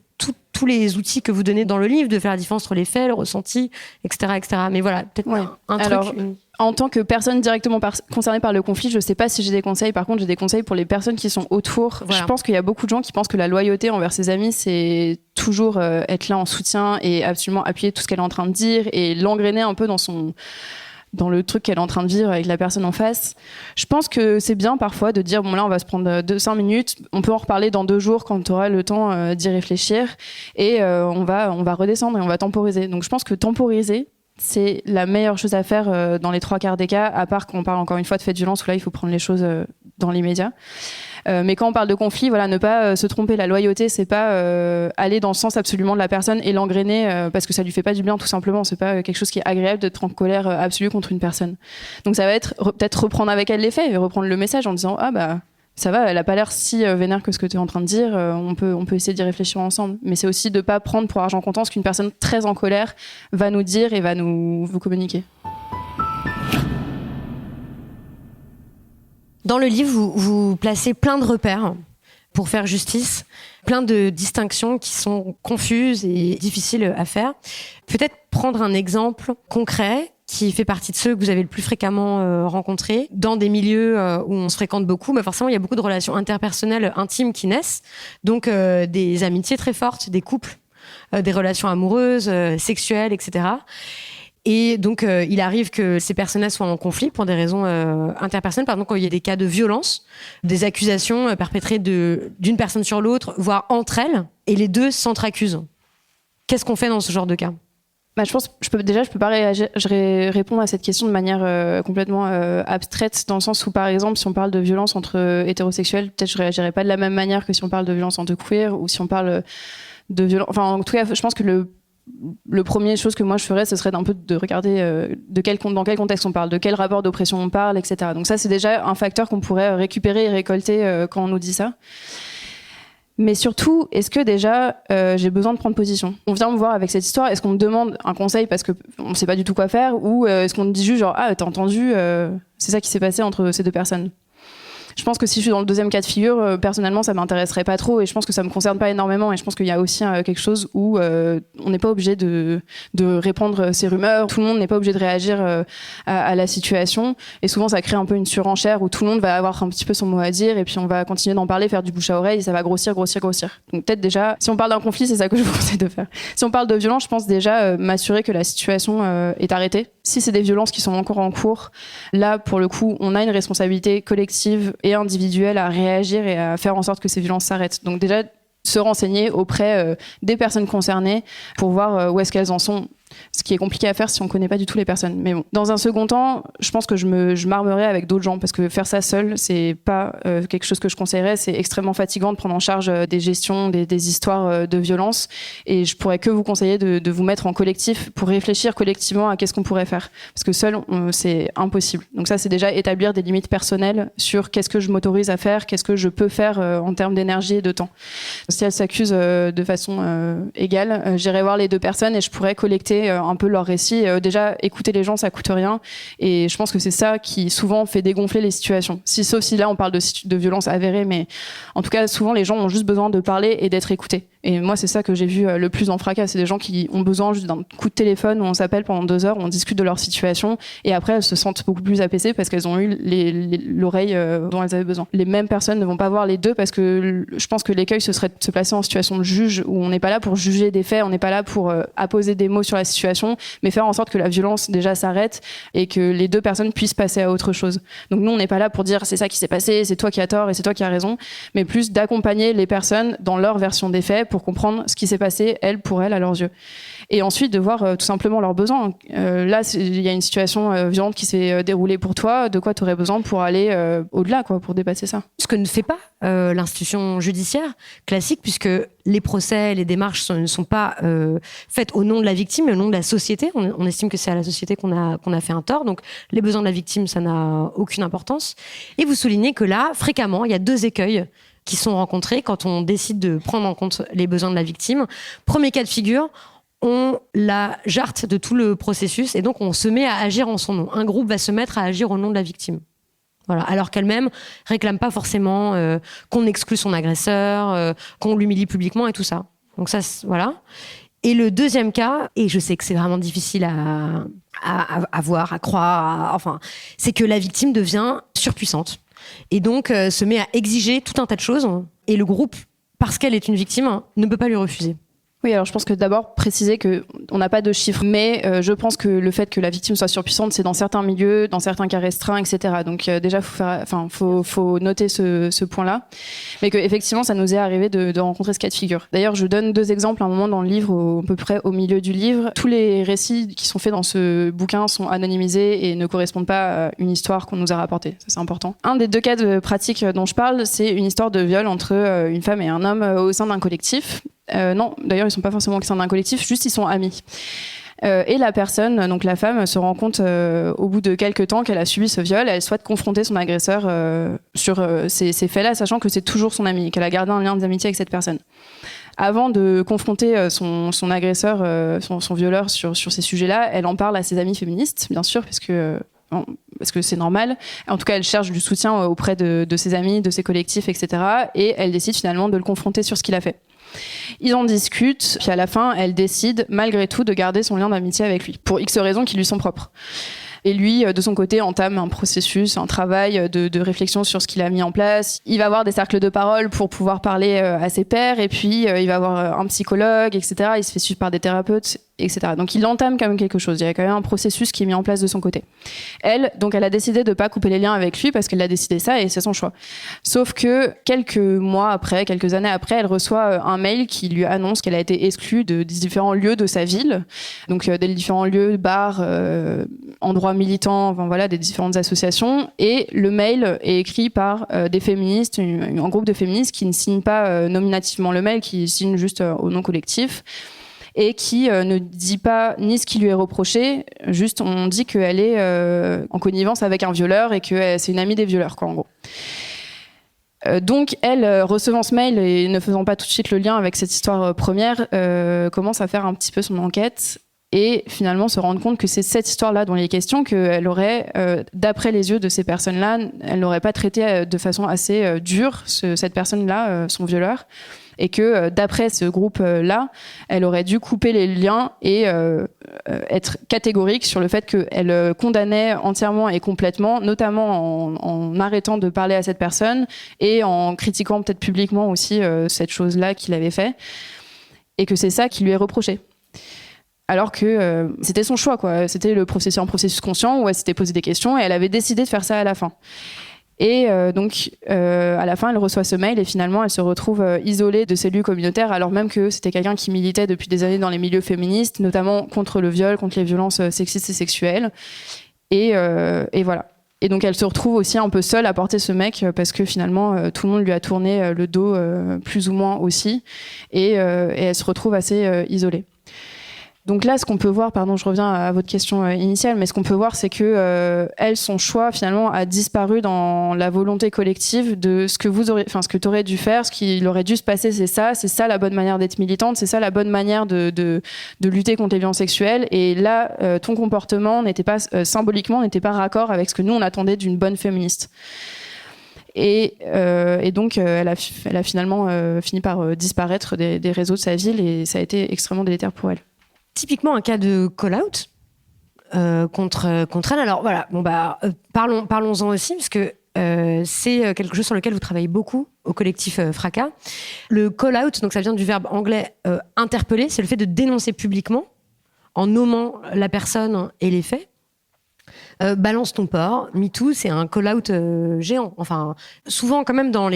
S2: tous les outils que vous donnez dans le livre, de faire la différence entre les faits, le ressenti, etc., etc. Mais voilà, peut-être un truc.
S3: En tant que personne directement concernée par le conflit, je ne sais pas si j'ai des conseils. Par contre, j'ai des conseils pour les personnes qui sont autour. Voilà. Je pense qu'il y a beaucoup de gens qui pensent que la loyauté envers ses amis, c'est toujours être là en soutien et absolument appuyer tout ce qu'elle est en train de dire et l'engrainer un peu dans le truc qu'elle est en train de vivre avec la personne en face. Je pense que c'est bien parfois de dire, bon là, on va se prendre 5 minutes, on peut en reparler dans 2 jours quand tu auras le temps d'y réfléchir et on va redescendre et on va temporiser. Donc je pense que temporiser, c'est la meilleure chose à faire dans les 3/4 des cas, à part qu'on parle encore une fois de faits de violence où là il faut prendre les choses dans l'immédiat. Mais quand on parle de conflit, voilà, ne pas se tromper. La loyauté, c'est pas aller dans le sens absolument de la personne et l'engrainer parce que ça lui fait pas du bien, tout simplement. C'est pas quelque chose qui est agréable d'être en colère absolue contre une personne. Donc ça va être peut-être reprendre avec elle les faits et reprendre le message en disant ah bah ça va, elle a pas l'air si vénère que ce que tu es en train de dire. On peut essayer d'y réfléchir ensemble. Mais c'est aussi de pas prendre pour argent comptant ce qu'une personne très en colère va nous dire et va vous communiquer.
S2: Dans le livre, vous placez plein de repères pour faire justice, plein de distinctions qui sont confuses et difficiles à faire. Peut-être prendre un exemple concret qui fait partie de ceux que vous avez le plus fréquemment rencontrés dans des milieux où on se fréquente beaucoup. Mais forcément, il y a beaucoup de relations interpersonnelles intimes qui naissent, donc des amitiés très fortes, des couples, des relations amoureuses, sexuelles, etc. Et donc, il arrive que ces personnes-là soient en conflit pour des raisons interpersonnelles. Par exemple, quand il y a des cas de violence, des accusations perpétrées d'une personne sur l'autre, voire entre elles, et les deux s'entre-accusent. Qu'est-ce qu'on fait dans ce genre de cas ?
S3: Je pense, je peux pas répondre à cette question de manière complètement abstraite, dans le sens où, par exemple, si on parle de violence entre hétérosexuels, peut-être je réagirais pas de la même manière que si on parle de violence entre queer, ou si on parle de violence... Enfin, en tout cas, je pense que le premier chose que moi je ferais, ce serait d'un peu de regarder dans quel contexte on parle, de quel rapport d'oppression on parle, etc. Donc ça, c'est déjà un facteur qu'on pourrait récupérer et récolter quand on nous dit ça. Mais surtout, est-ce que déjà j'ai besoin de prendre position ? On vient me voir avec cette histoire, est-ce qu'on me demande un conseil parce qu'on ne sait pas du tout quoi faire, ou est-ce qu'on me dit juste genre ah t'as entendu, c'est ça qui s'est passé entre ces deux personnes ? Je pense que si je suis dans le deuxième cas de figure, personnellement, ça m'intéresserait pas trop et je pense que ça me concerne pas énormément et je pense qu'il y a aussi quelque chose où on n'est pas obligé de répandre ces rumeurs, tout le monde n'est pas obligé de réagir à la situation et souvent ça crée un peu une surenchère où tout le monde va avoir un petit peu son mot à dire et puis on va continuer d'en parler, faire du bouche à oreille et ça va grossir. Donc peut-être déjà, si on parle d'un conflit, c'est ça que je vous conseille de faire. Si on parle de violence, je pense déjà m'assurer que la situation est arrêtée. Si c'est des violences qui sont encore en cours, là, pour le coup, on a une responsabilité collective et individuelle à réagir et à faire en sorte que ces violences s'arrêtent. Donc déjà, se renseigner auprès des personnes concernées pour voir où est-ce qu'elles en sont Ce qui est compliqué à faire si on connaît pas du tout les personnes. Mais bon, dans un second temps, je pense que je m'armerai avec d'autres gens parce que faire ça seul, c'est pas quelque chose que je conseillerais. C'est extrêmement fatigant de prendre en charge des gestions, des histoires de violence. Et je pourrais que vous conseiller de vous mettre en collectif pour réfléchir collectivement à qu'est-ce qu'on pourrait faire. Parce que seul, c'est impossible. Donc ça, c'est déjà établir des limites personnelles sur qu'est-ce que je m'autorise à faire, qu'est-ce que je peux faire en termes d'énergie et de temps. Si elles s'accusent de façon égale, j'irai voir les deux personnes et je pourrais collecter un peu leur récit. Déjà, écouter les gens, ça coûte rien. Et je pense que c'est ça qui souvent fait dégonfler les situations. Sauf si là, on parle de violence avérée, mais en tout cas, souvent, les gens ont juste besoin de parler et d'être écoutés. Et moi, c'est ça que j'ai vu le plus en Fracas. C'est des gens qui ont besoin juste d'un coup de téléphone où on s'appelle pendant 2 heures, où on discute de leur situation. Et après, elles se sentent beaucoup plus apaisées parce qu'elles ont eu l'oreille dont elles avaient besoin. Les mêmes personnes ne vont pas voir les deux parce que je pense que l'écueil, ce serait de se placer en situation de juge où on n'est pas là pour juger des faits, on n'est pas là pour apposer des mots sur la situation, mais faire en sorte que la violence déjà s'arrête et que les deux personnes puissent passer à autre chose. Donc nous, on n'est pas là pour dire c'est ça qui s'est passé, c'est toi qui as tort et c'est toi qui as raison, mais plus d'accompagner les personnes dans leur version des faits pour comprendre ce qui s'est passé, pour elles, à leurs yeux. Et ensuite, de voir tout simplement leurs besoins. Là, il y a une situation violente qui s'est déroulée pour toi, de quoi tu aurais besoin pour aller au-delà, quoi, pour dépasser ça.
S2: Ce que ne fait pas l'institution judiciaire classique, puisque les procès, les démarches ne sont pas faites au nom de la victime, mais au nom de la société. On estime que c'est à la société qu'on a fait un tort. Donc, les besoins de la victime, ça n'a aucune importance. Et vous soulignez que là, fréquemment, il y a 2 écueils qui sont rencontrés quand on décide de prendre en compte les besoins de la victime. Premier cas de figure, on la jarte de tout le processus et donc on se met à agir en son nom. Un groupe va se mettre à agir au nom de la victime. Voilà. Alors qu'elle-même réclame pas forcément qu'on exclue son agresseur, qu'on l'humilie publiquement et tout ça. Donc ça, voilà. Et le deuxième cas, et je sais que c'est vraiment difficile à voir, à croire, enfin, c'est que la victime devient surpuissante. Et donc se met à exiger tout un tas de choses. Et le groupe, parce qu'elle est une victime, ne peut pas lui refuser.
S3: Oui, alors je pense que d'abord préciser qu'on n'a pas de chiffres, mais je pense que le fait que la victime soit surpuissante, c'est dans certains milieux, dans certains cas restreints, etc. Donc déjà, faut noter ce point-là, mais que effectivement, ça nous est arrivé de rencontrer ce cas de figure. D'ailleurs, je donne 2 exemples à un moment dans le livre, à peu près au milieu du livre. Tous les récits qui sont faits dans ce bouquin sont anonymisés et ne correspondent pas à une histoire qu'on nous a rapportée. Ça, c'est important. Un des 2 cas de pratique dont je parle, c'est une histoire de viol entre une femme et un homme au sein d'un collectif. Non, d'ailleurs, ils sont pas forcément au sein d'un collectif, juste ils sont amis. Et la personne, donc la femme, se rend compte au bout de quelques temps qu'elle a subi ce viol. Elle souhaite confronter son agresseur sur ces faits-là, sachant que c'est toujours son ami, qu'elle a gardé un lien d'amitié avec cette personne. Avant de confronter son agresseur, son violeur sur ces sujets-là, elle en parle à ses amies féministes, bien sûr, parce que c'est normal. En tout cas, elle cherche du soutien auprès de ses amis, de ses collectifs, etc. Et elle décide finalement de le confronter sur ce qu'il a fait. Ils en discutent, puis à la fin, elle décide malgré tout de garder son lien d'amitié avec lui, pour X raisons qui lui sont propres. Et lui, de son côté, entame un processus, un travail de réflexion sur ce qu'il a mis en place. Il va avoir des cercles de parole pour pouvoir parler à ses pairs, et puis il va avoir un psychologue, etc. Il se fait suivre par des thérapeutes, etc. Donc il entame quand même quelque chose. Il y a quand même un processus qui est mis en place de son côté. Elle a décidé de pas couper les liens avec lui parce qu'elle a décidé ça et c'est son choix. Sauf que quelques années après, elle reçoit un mail qui lui annonce qu'elle a été exclue des différents lieux de sa ville. Donc des différents lieux, bars, endroits militants, enfin voilà, des différentes associations. Et le mail est écrit par des féministes, un groupe de féministes qui ne signent pas nominativement le mail, qui signent juste au nom collectif. Et qui ne dit pas ni ce qui lui est reproché, juste on dit qu'elle est en connivence avec un violeur et que c'est une amie des violeurs, quoi, en gros. Donc elle, recevant ce mail et ne faisant pas tout de suite le lien avec cette histoire première, commence à faire un petit peu son enquête et finalement se rendre compte que c'est cette histoire-là dont il est question, qu'elle aurait, d'après les yeux de ces personnes-là, elle n'aurait pas traité de façon assez dure cette personne-là, son violeur. Et que d'après ce groupe-là, elle aurait dû couper les liens et être catégorique sur le fait qu'elle condamnait entièrement et complètement, notamment en arrêtant de parler à cette personne et en critiquant peut-être publiquement aussi cette chose-là qu'il avait fait, et que c'est ça qui lui est reproché. Alors que c'était son choix, quoi. C'était un processus conscient où elle s'était posé des questions et elle avait décidé de faire ça à la fin. Et donc, à la fin, elle reçoit ce mail et finalement, elle se retrouve isolée de ses lieux communautaires, alors même que c'était quelqu'un qui militait depuis des années dans les milieux féministes, notamment contre le viol, contre les violences sexistes et sexuelles. Et voilà. Et donc, elle se retrouve aussi un peu seule à porter ce mec parce que finalement, tout le monde lui a tourné le dos plus ou moins aussi. Et elle se retrouve assez isolée. Donc là, ce qu'on peut voir, pardon, je reviens à votre question initiale, mais ce qu'on peut voir, c'est que elle, son choix finalement a disparu dans la volonté collective de ce que t'aurais dû faire, ce qu'il aurait dû se passer, c'est ça la bonne manière d'être militante, c'est ça la bonne manière de lutter contre les violences sexuelles. Et là, ton comportement n'était pas symboliquement n'était pas raccord avec ce que nous on attendait d'une bonne féministe. Et donc, elle a finalement fini par disparaître des réseaux de sa ville et ça a été extrêmement délétère pour elle.
S2: Typiquement un cas de call-out contre elle. Alors voilà, parlons-en aussi, parce que c'est quelque chose sur lequel vous travaillez beaucoup au collectif Fracas. Le call-out, donc ça vient du verbe anglais interpeller, c'est le fait de dénoncer publiquement, en nommant la personne et les faits. Balance ton porc, MeToo, c'est un call-out géant. Enfin, souvent quand même dans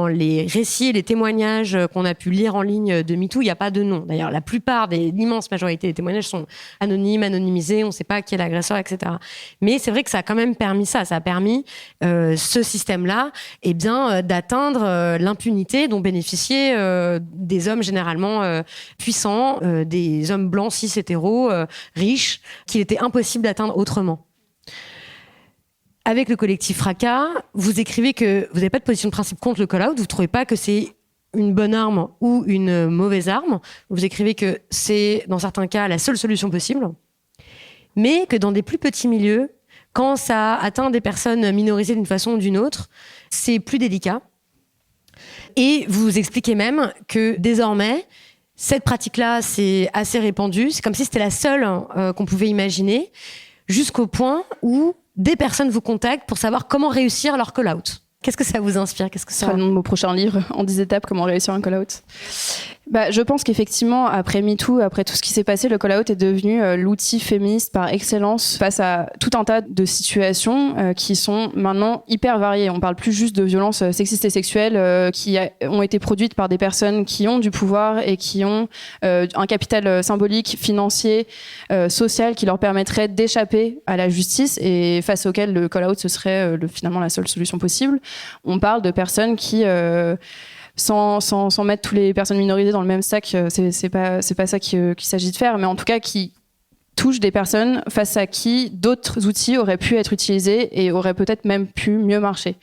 S2: les récits et les témoignages qu'on a pu lire en ligne de MeToo, il n'y a pas de nom. D'ailleurs, la plupart l'immense majorité des témoignages sont anonymes, anonymisés, on ne sait pas qui est l'agresseur, etc. Mais c'est vrai que ça a quand même permis ça. Ça a permis ce système-là d'atteindre l'impunité dont bénéficiaient des hommes généralement puissants, des hommes blancs, cis, hétéros, riches, qu'il était impossible d'atteindre autrement. Avec le collectif Fracas, vous écrivez que vous n'avez pas de position de principe contre le call-out, vous ne trouvez pas que c'est une bonne arme ou une mauvaise arme. Vous écrivez que c'est, dans certains cas, la seule solution possible, mais que dans des plus petits milieux, quand ça atteint des personnes minorisées d'une façon ou d'une autre, c'est plus délicat. Et vous expliquez même que désormais, cette pratique-là, c'est assez répandu, c'est comme si c'était la seule qu'on pouvait imaginer, jusqu'au point où des personnes vous contactent pour savoir comment réussir leur call-out. Qu'est-ce que ça vous inspire ? Qu'est-ce que
S3: Ce sera le nom de mon prochain livre, en 10 étapes, comment réussir un call-out. Je pense qu'effectivement, après MeToo, après tout ce qui s'est passé, le call-out est devenu l'outil féministe par excellence face à tout un tas de situations qui sont maintenant hyper variées. On parle plus juste de violences sexistes et sexuelles qui ont été produites par des personnes qui ont du pouvoir et qui ont un capital symbolique, financier, social qui leur permettrait d'échapper à la justice et face auquel le call-out, ce serait finalement la seule solution possible. On parle de personnes qui... sans mettre toutes les personnes minorisées dans le même sac, c'est pas ça qu'il s'agit de faire, mais en tout cas qui touche des personnes face à qui d'autres outils auraient pu être utilisés et auraient peut-être même pu mieux marcher.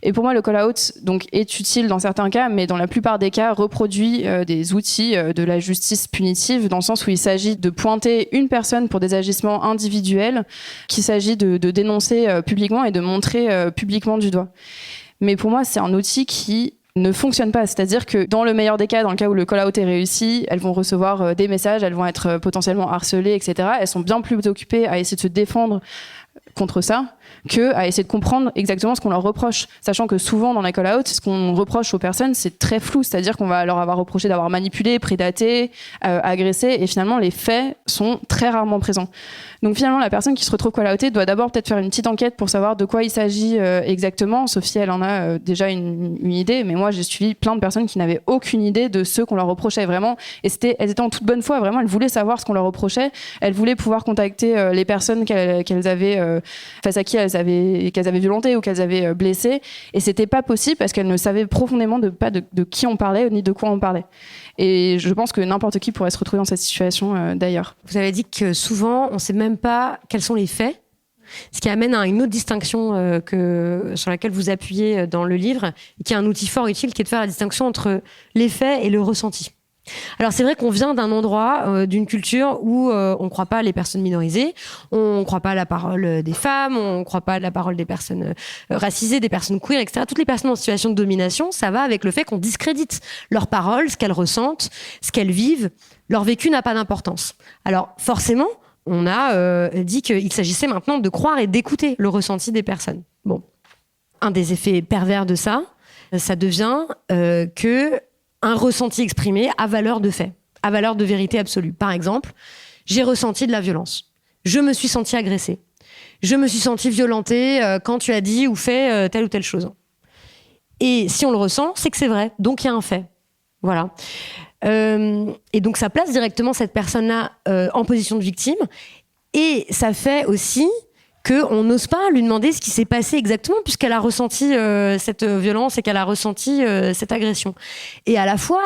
S3: Et pour moi, le call-out donc, est utile dans certains cas, mais dans la plupart des cas, reproduit des outils de la justice punitive, dans le sens où il s'agit de pointer une personne pour des agissements individuels, qu'il s'agit de dénoncer publiquement et de montrer publiquement du doigt. Mais pour moi, c'est un outil qui ne fonctionne pas. C'est-à-dire que dans le meilleur des cas, dans le cas où le call-out est réussi, elles vont recevoir des messages, elles vont être potentiellement harcelées, etc. Elles sont bien plus occupées à essayer de se défendre contre ça que à essayer de comprendre exactement ce qu'on leur reproche, sachant que souvent dans les call-out, ce qu'on reproche aux personnes, c'est très flou, c'est-à-dire qu'on va leur avoir reproché d'avoir manipulé, prédaté, agressé, et finalement les faits sont très rarement présents. Donc finalement, la personne qui se retrouve call-outée doit d'abord peut-être faire une petite enquête pour savoir de quoi il s'agit exactement. Sophie, elle en a déjà une idée, mais moi j'ai suivi plein de personnes qui n'avaient aucune idée de ce qu'on leur reprochait vraiment, et elles étaient en toute bonne foi, vraiment, elles voulaient savoir ce qu'on leur reprochait, elles voulaient pouvoir contacter les personnes qu'elles avaient face à qui qu'elles avaient violentées ou qu'elles avaient blessées, et c'était pas possible parce qu'elles ne savaient profondément pas de qui on parlait ni de quoi on parlait. Et je pense que n'importe qui pourrait se retrouver dans cette situation d'ailleurs.
S2: Vous avez dit que souvent on ne sait même pas quels sont les faits, ce qui amène à une autre distinction sur laquelle vous appuyez dans le livre, et qui est un outil fort utile, qui est de faire la distinction entre les faits et le ressenti. Alors c'est vrai qu'on vient d'un endroit, d'une culture où on ne croit pas les personnes minorisées, on ne croit pas la parole des femmes, on ne croit pas la parole des personnes racisées, des personnes queer, etc. Toutes les personnes en situation de domination, ça va avec le fait qu'on discrédite leurs paroles, ce qu'elles ressentent, ce qu'elles vivent. Leur vécu n'a pas d'importance. Alors forcément, on a dit qu'il s'agissait maintenant de croire et d'écouter le ressenti des personnes. Bon, un des effets pervers de ça devient que un ressenti exprimé a valeur de fait, a valeur de vérité absolue. Par exemple, j'ai ressenti de la violence. Je me suis sentie agressée. je me suis sentie violentée quand tu as dit ou fait telle ou telle chose. Et si on le ressent, c'est que c'est vrai. Donc il y a un fait. Voilà. Et donc ça place directement cette personne-là en position de victime. Et ça fait aussi qu'on n'ose pas lui demander ce qui s'est passé exactement, puisqu'elle a ressenti cette violence et qu'elle a ressenti cette agression. Et à la fois,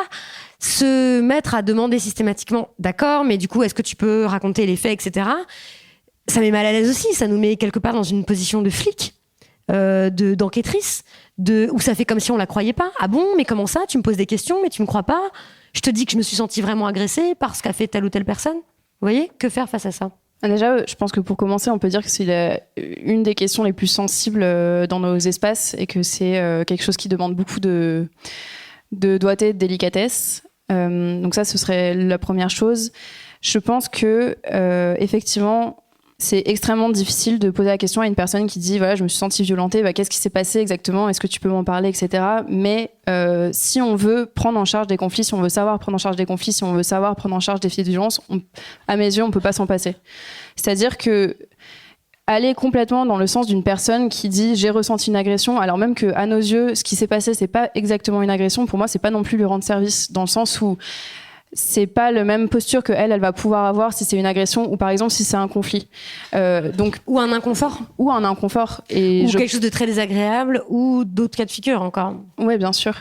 S2: se mettre à demander systématiquement, d'accord, mais du coup, est-ce que tu peux raconter les faits, etc. Ça met mal à l'aise aussi. Ça nous met quelque part dans une position de flic, d'enquêtrice, où ça fait comme si on la croyait pas. Ah bon, mais comment ça? Tu me poses des questions, mais tu me crois pas? Je te dis que je me suis sentie vraiment agressée parce qu'a fait telle ou telle personne. Vous voyez? Que faire face à ça?
S3: Déjà, je pense que pour commencer, on peut dire que c'est une des questions les plus sensibles dans nos espaces et que c'est quelque chose qui demande beaucoup de doigté, de délicatesse. Donc ça, ce serait la première chose. Je pense que effectivement, c'est extrêmement difficile de poser la question à une personne qui dit voilà, je me suis sentie violentée, qu'est-ce qui s'est passé exactement, est-ce que tu peux m'en parler, etc. Mais si on veut prendre en charge des conflits, si on veut savoir prendre en charge des conflits, si on veut savoir prendre en charge des faits de violence, à mes yeux, on peut pas s'en passer. C'est-à-dire que aller complètement dans le sens d'une personne qui dit j'ai ressenti une agression, alors même que à nos yeux, ce qui s'est passé, c'est pas exactement une agression. Pour moi, c'est pas non plus lui rendre service, dans le sens où c'est pas la même posture que elle va pouvoir avoir si c'est une agression ou par exemple si c'est un conflit. Donc
S2: ou un inconfort.
S3: Ou un inconfort.
S2: Ou quelque chose de très désagréable ou d'autres cas de figure encore.
S3: Oui, bien sûr.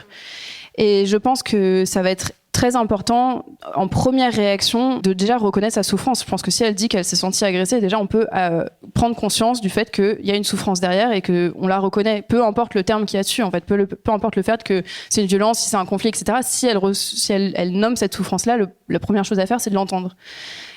S3: Et je pense que ça va être très important en première réaction de déjà reconnaître sa souffrance. Je pense que si elle dit qu'elle s'est sentie agressée, déjà on peut prendre conscience du fait qu'il y a une souffrance derrière et qu'on la reconnaît, peu importe le terme qu'il y a dessus, en fait, peu importe le fait que c'est une violence, si c'est un conflit, etc. Si elle nomme cette souffrance-là, la première chose à faire, c'est de l'entendre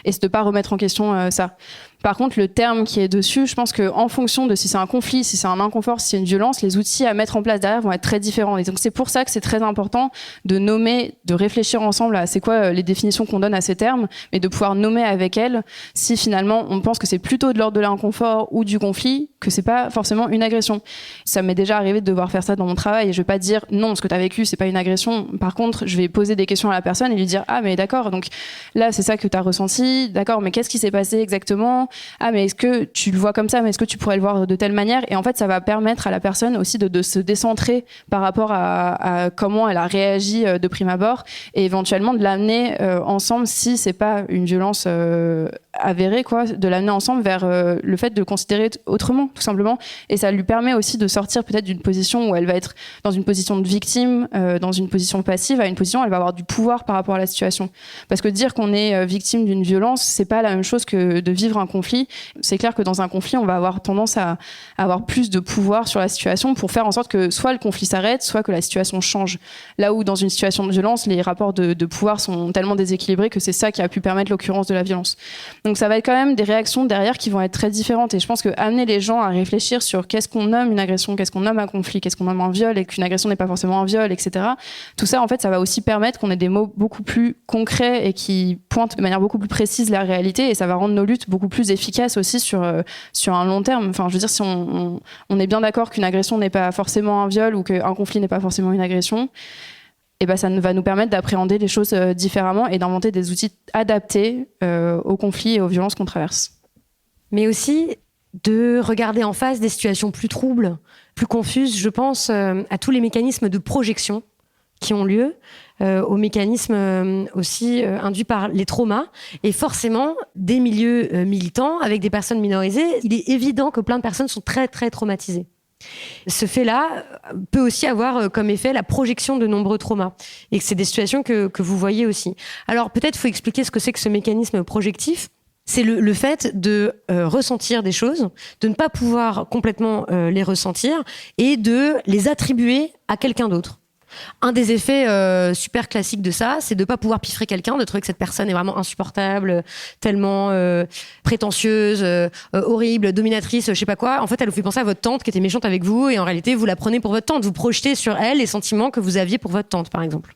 S3: et c'est de pas remettre en question ça. Par contre, le terme qui est dessus, je pense qu'en fonction de si c'est un conflit, si c'est un inconfort, si c'est une violence, les outils à mettre en place derrière vont être très différents. Et donc c'est pour ça que c'est très important de nommer, de réfléchir ensemble à c'est quoi les définitions qu'on donne à ces termes, mais de pouvoir nommer avec elles si finalement on pense que c'est plutôt de l'ordre de l'inconfort ou du conflit, que c'est pas forcément une agression. Ça m'est déjà arrivé de devoir faire ça dans mon travail et je vais pas dire non, ce que tu as vécu, c'est pas une agression. Par contre, je vais poser des questions à la personne et lui dire ah mais d'accord, donc là c'est ça que tu as ressenti, d'accord, mais qu'est-ce qui s'est passé exactement? Ah mais est-ce que tu le vois comme ça, mais est-ce que tu pourrais le voir de telle manière? Et en fait ça va permettre à la personne aussi de se décentrer par rapport à comment elle a réagi de prime abord et éventuellement de l'amener ensemble, si c'est pas une violence avérée, quoi, de l'amener ensemble vers le fait de le considérer autrement, tout simplement. Et ça lui permet aussi de sortir peut-être d'une position où elle va être dans une position de victime, dans une position passive, à une position où elle va avoir du pouvoir par rapport à la situation. Parce que dire qu'on est victime d'une violence, c'est pas la même chose que de vivre un conflit. C'est clair que dans un conflit, on va avoir tendance à avoir plus de pouvoir sur la situation pour faire en sorte que soit le conflit s'arrête, soit que la situation change. Là où dans une situation de violence, les rapports de pouvoir sont tellement déséquilibrés que c'est ça qui a pu permettre l'occurrence de la violence. Donc ça va être quand même des réactions derrière qui vont être très différentes. Et je pense que amener les gens à réfléchir sur qu'est-ce qu'on nomme une agression, qu'est-ce qu'on nomme un conflit, qu'est-ce qu'on nomme un viol, et qu'une agression n'est pas forcément un viol, etc. Tout ça, en fait, ça va aussi permettre qu'on ait des mots beaucoup plus concrets et qui pointent de manière beaucoup plus précise la réalité. Et ça va rendre nos luttes beaucoup plus efficaces aussi sur un long terme. Enfin, je veux dire, si on est bien d'accord qu'une agression n'est pas forcément un viol ou qu'un conflit n'est pas forcément une agression, et ben ça va nous permettre d'appréhender les choses différemment et d'inventer des outils adaptés aux conflits et aux violences qu'on traverse.
S2: Mais aussi de regarder en face des situations plus troubles, plus confuses. Je pense à tous les mécanismes de projection qui ont lieu, aux mécanismes aussi induits par les traumas. Et forcément, des milieux militants avec des personnes minorisées, il est évident que plein de personnes sont très, très traumatisées. Ce fait-là peut aussi avoir comme effet la projection de nombreux traumas et que c'est des situations que vous voyez aussi. Alors peut-être faut expliquer ce que c'est que ce mécanisme projectif. C'est le fait de ressentir des choses, de ne pas pouvoir complètement les ressentir et de les attribuer à quelqu'un d'autre. Un des effets super classiques de ça, c'est de pas pouvoir piffrer quelqu'un, de trouver que cette personne est vraiment insupportable, tellement prétentieuse, horrible, dominatrice, je sais pas quoi. En fait, elle vous fait penser à votre tante qui était méchante avec vous et en réalité, vous la prenez pour votre tante. Vous projetez sur elle les sentiments que vous aviez pour votre tante, par exemple.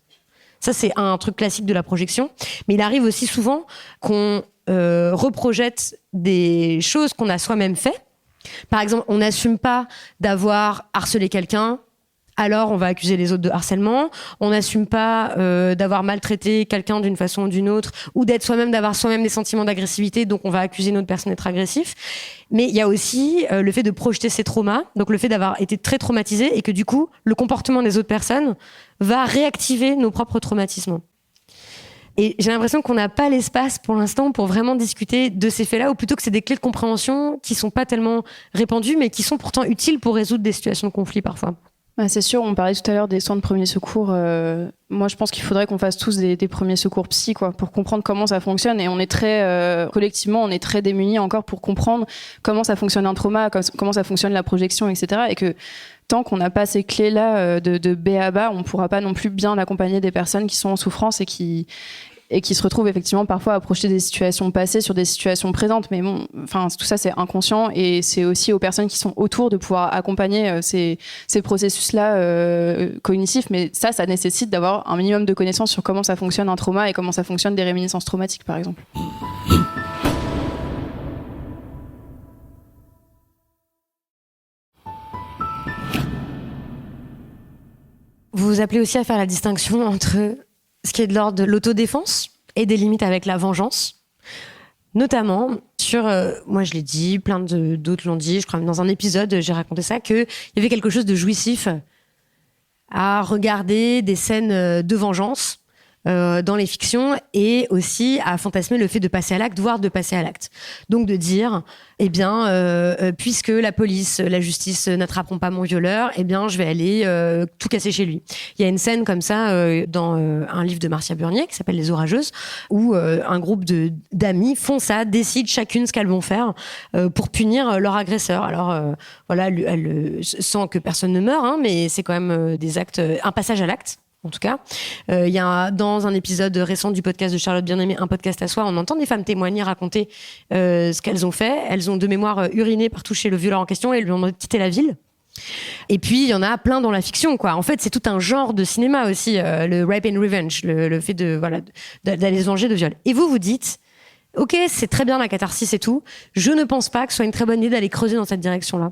S2: Ça, c'est un truc classique de la projection. Mais il arrive aussi souvent qu'on reprojette des choses qu'on a soi-même fait. Par exemple, on n'assume pas d'avoir harcelé quelqu'un alors on va accuser les autres de harcèlement. On n'assume pas d'avoir maltraité quelqu'un d'une façon ou d'une autre, ou d'avoir soi-même des sentiments d'agressivité, donc on va accuser une autre personne d'être agressif. Mais il y a aussi le fait de projeter ses traumas, donc le fait d'avoir été très traumatisé et que du coup, le comportement des autres personnes va réactiver nos propres traumatismes. Et j'ai l'impression qu'on n'a pas l'espace pour l'instant pour vraiment discuter de ces faits-là, ou plutôt que c'est des clés de compréhension qui sont pas tellement répandues, mais qui sont pourtant utiles pour résoudre des situations de conflit parfois.
S3: C'est sûr, on parlait tout à l'heure des soins de premier secours. Moi, je pense qu'il faudrait qu'on fasse tous des premiers secours psy, quoi, pour comprendre comment ça fonctionne. Et on est collectivement, on est très démunis encore pour comprendre comment ça fonctionne un trauma, comment ça fonctionne la projection, etc. Et que tant qu'on n'a pas ces clés-là de B à bas, on ne pourra pas non plus bien accompagner des personnes qui sont en souffrance et qui se retrouvent effectivement parfois à projeter des situations passées sur des situations présentes. Mais bon, enfin, tout ça, c'est inconscient, et c'est aussi aux personnes qui sont autour de pouvoir accompagner ces processus-là cognitifs. Mais ça nécessite d'avoir un minimum de connaissances sur comment ça fonctionne un trauma et comment ça fonctionne des réminiscences traumatiques, par exemple.
S2: Vous vous appelez aussi à faire la distinction entre ce qui est de l'ordre de l'autodéfense et des limites avec la vengeance, notamment sur, moi je l'ai dit, plein d'autres l'ont dit, je crois même dans un épisode j'ai raconté ça, qu'il y avait quelque chose de jouissif à regarder des scènes de vengeance dans les fictions, et aussi à fantasmer le fait de passer à l'acte, voire de passer à l'acte. Donc de dire, eh bien, puisque la police, la justice n'attraperont pas mon violeur, eh bien, je vais aller tout casser chez lui. Il y a une scène comme ça dans un livre de Marcia Burnier qui s'appelle Les Orageuses, où un groupe d'amis font ça, décident chacune ce qu'elles vont faire pour punir leur agresseur. Alors voilà, sans que personne ne meure, hein, mais c'est quand même des actes, un passage à l'acte. En tout cas, il y a dans un épisode récent du podcast de Charlotte Bien-Aimée, un podcast à soi, on entend des femmes témoigner, raconter ce qu'elles ont fait. Elles ont de mémoire uriné partout chez le violeur en question et lui ont quitté la ville. Et puis il y en a plein dans la fiction, quoi. En fait, c'est tout un genre de cinéma aussi, le rape and revenge, le fait d'aller se venger de viol. Et vous dites, ok, c'est très bien la catharsis et tout. Je ne pense pas que ce soit une très bonne idée d'aller creuser dans cette direction-là.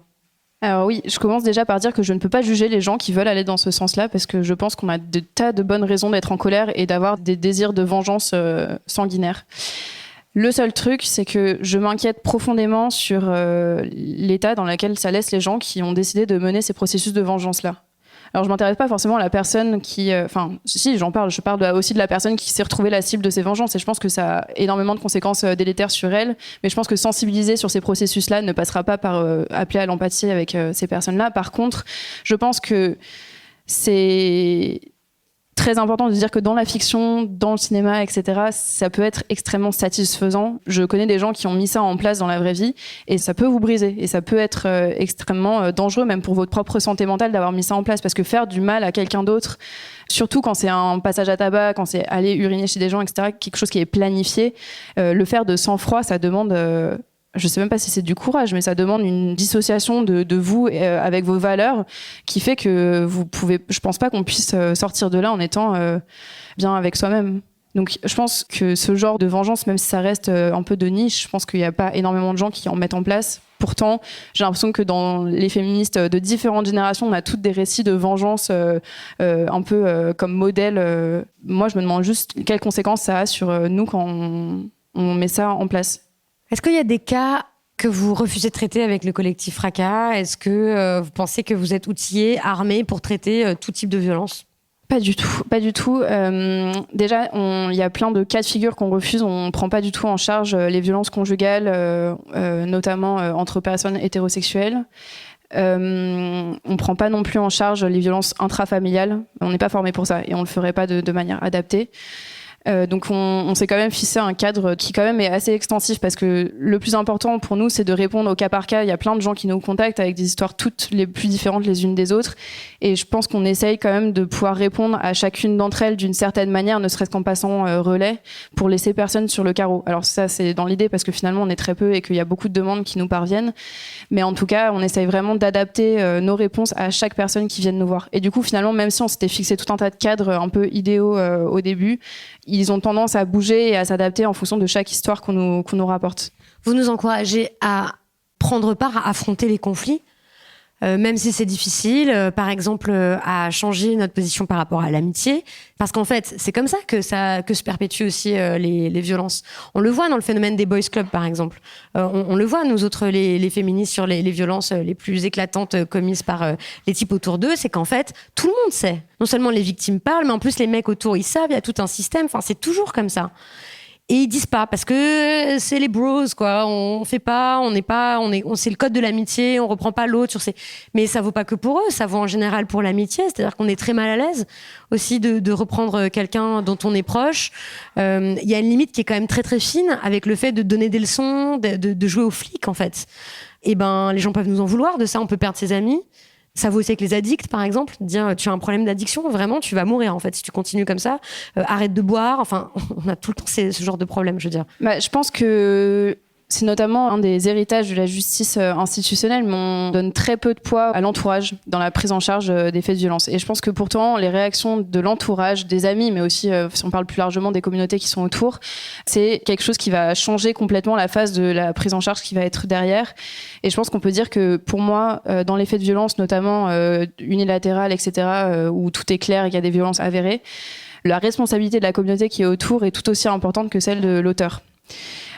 S3: Alors oui, je commence déjà par dire que je ne peux pas juger les gens qui veulent aller dans ce sens-là, parce que je pense qu'on a des tas de bonnes raisons d'être en colère et d'avoir des désirs de vengeance sanguinaires. Le seul truc, c'est que je m'inquiète profondément sur l'état dans lequel ça laisse les gens qui ont décidé de mener ces processus de vengeance-là. Alors je m'intéresse pas forcément à la personne qui... si, j'en parle. Je parle aussi de la personne qui s'est retrouvée la cible de ces vengeances. Et je pense que ça a énormément de conséquences délétères sur elle. Mais je pense que sensibiliser sur ces processus-là ne passera pas par appeler à l'empathie avec ces personnes-là. Par contre, je pense que c'est très important de dire que dans la fiction, dans le cinéma, etc., ça peut être extrêmement satisfaisant. Je connais des gens qui ont mis ça en place dans la vraie vie, et ça peut vous briser, et ça peut être extrêmement dangereux, même pour votre propre santé mentale, d'avoir mis ça en place, parce que faire du mal à quelqu'un d'autre, surtout quand c'est un passage à tabac, quand c'est aller uriner chez des gens, etc., quelque chose qui est planifié, le faire de sang-froid, ça demande... je sais même pas si c'est du courage, mais ça demande une dissociation de vous avec vos valeurs, qui fait que vous pouvez, je pense pas qu'on puisse sortir de là en étant bien avec soi-même. Donc je pense que ce genre de vengeance, même si ça reste un peu de niche, je pense qu'il n'y a pas énormément de gens qui en mettent en place. Pourtant, j'ai l'impression que dans les féministes de différentes générations, on a toutes des récits de vengeance un peu comme modèle. Moi, je me demande juste quelles conséquences ça a sur nous quand on met ça en place.
S2: Est-ce qu'il y a des cas que vous refusez de traiter avec le collectif Fracas ? Est-ce que vous pensez que vous êtes outillés, armés pour traiter tout type de violence ?
S3: Pas du tout, pas du tout. Déjà, il y a plein de cas de figure qu'on refuse. On ne prend pas du tout en charge les violences conjugales, notamment entre personnes hétérosexuelles. On ne prend pas non plus en charge les violences intrafamiliales. On n'est pas formé pour ça et on ne le ferait pas de manière adaptée. Donc on s'est quand même fixé un cadre qui quand même est assez extensif, parce que le plus important pour nous, c'est de répondre au cas par cas. Il y a plein de gens qui nous contactent avec des histoires toutes les plus différentes les unes des autres, et je pense qu'on essaye quand même de pouvoir répondre à chacune d'entre elles d'une certaine manière, ne serait-ce qu'en passant relais, pour laisser personne sur le carreau. Alors ça, c'est dans l'idée, parce que finalement on est très peu et qu'il y a beaucoup de demandes qui nous parviennent, mais en tout cas on essaye vraiment d'adapter nos réponses à chaque personne qui vient nous voir. Et du coup finalement, même si on s'était fixé tout un tas de cadres un peu idéaux au début, ils ont tendance à bouger et à s'adapter en fonction de chaque histoire qu'on nous rapporte.
S2: Vous nous encouragez à prendre part, à affronter les conflits. même si c'est difficile, par exemple, à changer notre position par rapport à l'amitié. Parce qu'en fait, c'est comme ça que se perpétuent aussi les violences. On le voit dans le phénomène des boys clubs, par exemple. On le voit, nous autres, les féministes, sur les violences les plus éclatantes commises par les types autour d'eux, c'est qu'en fait, tout le monde sait. Non seulement les victimes parlent, mais en plus, les mecs autour, ils savent, il y a tout un système. Enfin, c'est toujours comme ça. Et ils disent pas parce que c'est les bros, quoi. On fait pas, c'est le code de l'amitié, on reprend pas l'autre sur ces. Mais ça vaut pas que pour eux, ça vaut en général pour l'amitié. C'est-à-dire qu'on est très mal à l'aise aussi de reprendre quelqu'un dont on est proche. Il y a une limite qui est quand même très très fine avec le fait de donner des leçons, de jouer aux flics en fait. Et ben les gens peuvent nous en vouloir de ça. On peut perdre ses amis. Ça vaut aussi avec les addicts, par exemple. Dire, tu as un problème d'addiction, vraiment, tu vas mourir, en fait, si tu continues comme ça. Arrête de boire. Enfin, on a tout le temps ce genre de problème, je veux dire.
S3: Je pense que c'est notamment un des héritages de la justice institutionnelle, mais on donne très peu de poids à l'entourage dans la prise en charge des faits de violence. Et je pense que pourtant, les réactions de l'entourage, des amis, mais aussi, si on parle plus largement des communautés qui sont autour, c'est quelque chose qui va changer complètement la phase de la prise en charge qui va être derrière. Et je pense qu'on peut dire que pour moi, dans les faits de violence, notamment unilatérales, etc., où tout est clair et qu'il y a des violences avérées, la responsabilité de la communauté qui est autour est tout aussi importante que celle de l'auteur.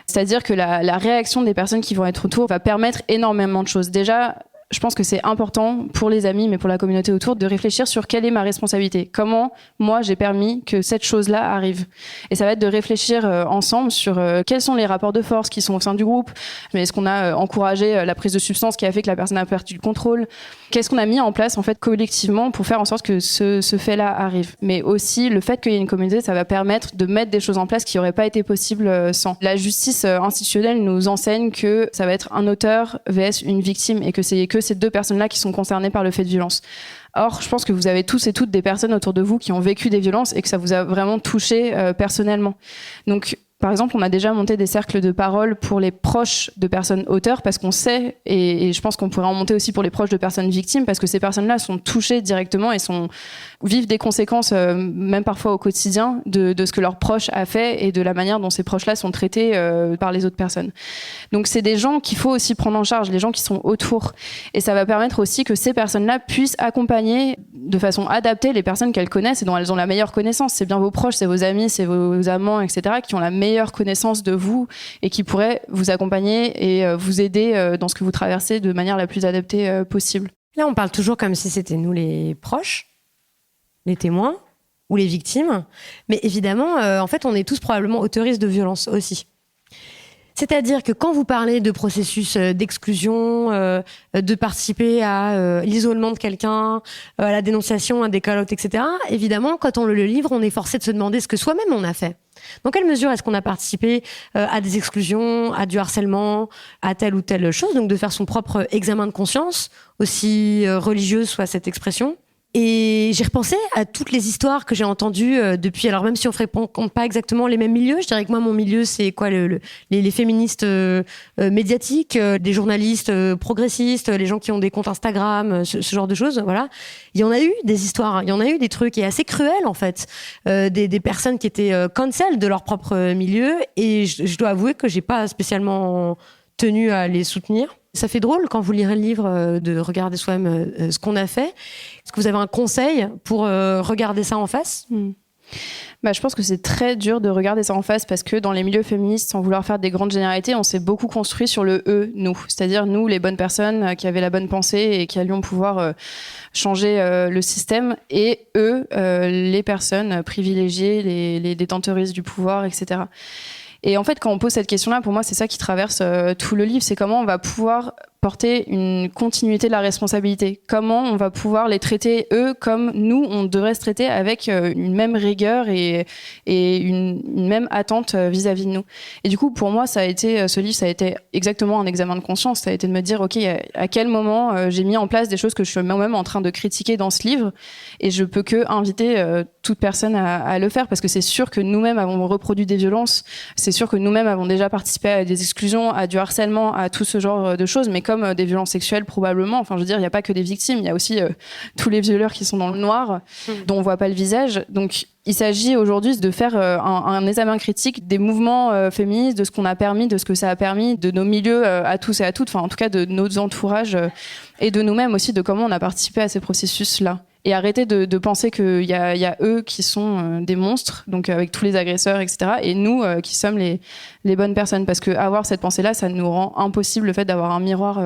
S3: C'est-à-dire que la réaction des personnes qui vont être autour va permettre énormément de choses. Déjà, je pense que c'est important pour les amis, mais pour la communauté autour, de réfléchir sur quelle est ma responsabilité. Comment, moi, j'ai permis que cette chose-là arrive. Et ça va être de réfléchir ensemble sur quels sont les rapports de force qui sont au sein du groupe. Mais est-ce qu'on a encouragé la prise de substances qui a fait que la personne a perdu le contrôle? Qu'est-ce qu'on a mis en place, en fait, collectivement pour faire en sorte que ce fait-là arrive? Mais aussi, le fait qu'il y ait une communauté, ça va permettre de mettre des choses en place qui n'auraient pas été possibles sans. La justice institutionnelle nous enseigne que ça va être un auteur vs une victime et que c'est que ces deux personnes-là qui sont concernées par le fait de violence. Or, je pense que vous avez tous et toutes des personnes autour de vous qui ont vécu des violences et que ça vous a vraiment touché personnellement. Donc, par exemple, on a déjà monté des cercles de parole pour les proches de personnes auteurs parce qu'on sait, et je pense qu'on pourrait en monter aussi pour les proches de personnes victimes, parce que ces personnes-là sont touchées directement et vivent des conséquences, même parfois au quotidien, de ce que leur proche a fait et de la manière dont ces proches-là sont traités par les autres personnes. Donc c'est des gens qu'il faut aussi prendre en charge, les gens qui sont autour. Et ça va permettre aussi que ces personnes-là puissent accompagner de façon adaptée les personnes qu'elles connaissent et dont elles ont la meilleure connaissance. C'est bien vos proches, c'est vos amis, c'est vos amants, etc., qui ont la meilleure connaissance de vous et qui pourraient vous accompagner et vous aider dans ce que vous traversez de manière la plus adaptée possible.
S2: Là, on parle toujours comme si c'était nous les proches, les témoins ou les victimes. Mais évidemment, en fait, on est tous probablement auteuristes de violence aussi. C'est-à-dire que quand vous parlez de processus d'exclusion, de participer à l'isolement de quelqu'un, à la dénonciation, à des call-outs, etc., évidemment, quand on le livre, on est forcé de se demander ce que soi-même on a fait. Dans quelle mesure est-ce qu'on a participé à des exclusions, à du harcèlement, à telle ou telle chose, donc de faire son propre examen de conscience, aussi religieuse soit cette expression. Et j'ai repensé à toutes les histoires que j'ai entendues depuis. Alors même si on fréquente pas exactement les mêmes milieux, je dirais que moi mon milieu c'est quoi les féministes médiatiques, des journalistes progressistes, les gens qui ont des comptes Instagram, ce genre de choses. Voilà, il y en a eu des histoires, il y en a eu des trucs et assez cruels en fait, des personnes qui étaient cancel de leur propre milieu. Et je dois avouer que j'ai pas spécialement tenu à les soutenir. Ça fait drôle quand vous lirez le livre de regarder soi-même ce qu'on a fait. Est-ce que vous avez un conseil pour regarder ça en face ?
S3: Je pense que c'est très dur de regarder ça en face parce que dans les milieux féministes, sans vouloir faire des grandes généralités, on s'est beaucoup construit sur le « eux », nous. C'est-à-dire nous, les bonnes personnes qui avaient la bonne pensée et qui allions pouvoir changer le système, et eux, les personnes privilégiées, les détentrices du pouvoir, etc. Et en fait, quand on pose cette question-là, pour moi, c'est ça qui traverse tout le livre, c'est comment on va pouvoir porter une continuité de la responsabilité. Comment on va pouvoir les traiter, eux, comme nous, on devrait se traiter avec une même rigueur et une même attente vis-à-vis de nous. Et du coup, pour moi, ce livre, ça a été exactement un examen de conscience. Ça a été de me dire, OK, à quel moment j'ai mis en place des choses que je suis moi-même en train de critiquer dans ce livre, et je peux que inviter toute personne à le faire, parce que c'est sûr que nous-mêmes avons reproduit des violences, c'est sûr que nous-mêmes avons déjà participé à des exclusions, à du harcèlement, à tout ce genre de choses, mais comme des violences sexuelles probablement. Enfin, je veux dire, il n'y a pas que des victimes, il y a aussi tous les violeurs qui sont dans le noir, dont on voit pas le visage. Donc, il s'agit aujourd'hui de faire un examen critique des mouvements féministes, de ce qu'on a permis, de ce que ça a permis, de nos milieux à tous et à toutes, enfin en tout cas de nos entourages et de nous-mêmes aussi, de comment on a participé à ces processus-là. Et arrêter de penser qu'il y a eux qui sont des monstres, donc avec tous les agresseurs, etc. Et nous qui sommes les bonnes personnes. Parce que avoir cette pensée-là, ça nous rend impossible le fait d'avoir un miroir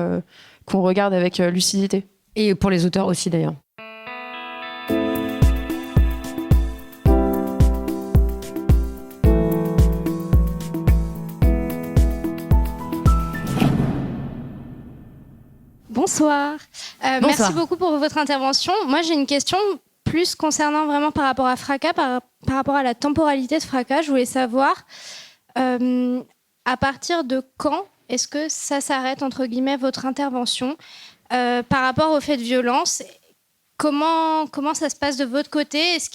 S3: qu'on regarde avec lucidité.
S2: Et pour les auteurs aussi d'ailleurs.
S1: Bonsoir. Merci beaucoup pour votre intervention. Moi, j'ai une question plus concernant vraiment par rapport à Fracas, par rapport à la temporalité de Fracas. Je voulais savoir à partir de quand est-ce que ça s'arrête, entre guillemets, votre intervention par rapport aux faits de violence. Comment ça se passe de votre côté ? Est-ce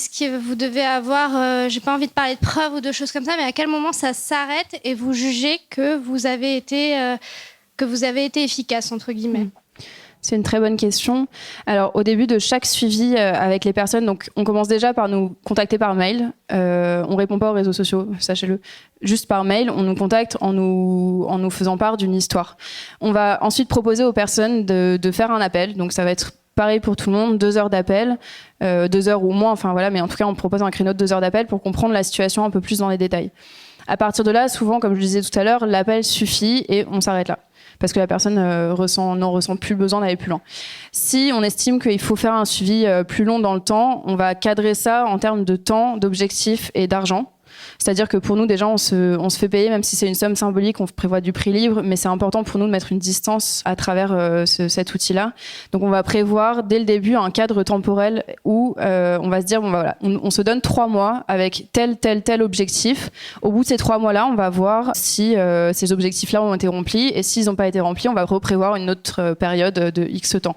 S1: que vous devez avoir, j'ai pas envie de parler de preuves ou de choses comme ça, mais à quel moment ça s'arrête et vous jugez que vous avez été efficace, entre guillemets ?
S3: C'est une très bonne question. Alors, au début de chaque suivi avec les personnes, donc on commence déjà par nous contacter par mail. On répond pas aux réseaux sociaux, sachez-le. Juste par mail, on nous contacte en nous faisant part d'une histoire. On va ensuite proposer aux personnes de faire un appel. Donc, ça va être pareil pour tout le monde, 2 heures d'appel, 2 heures ou moins, enfin voilà, mais en tout cas, on propose un créneau de 2 heures d'appel pour comprendre la situation un peu plus dans les détails. À partir de là, souvent, comme je disais tout à l'heure, l'appel suffit et on s'arrête là. Parce que la personne n'en ressent plus le besoin d'aller plus loin. Si on estime qu'il faut faire un suivi plus long dans le temps, on va cadrer ça en termes de temps, d'objectifs et d'argent. C'est-à-dire que pour nous, déjà, on se fait payer, même si c'est une somme symbolique, on prévoit du prix libre, mais c'est important pour nous de mettre une distance à travers cet outil-là. Donc, on va prévoir dès le début un cadre temporel où on va se dire, bon, bah, voilà, on se donne 3 mois avec tel objectif. Au bout de ces 3 mois-là, on va voir si ces objectifs-là ont été remplis, et s'ils n'ont pas été remplis, on va reprévoir une autre période de X temps.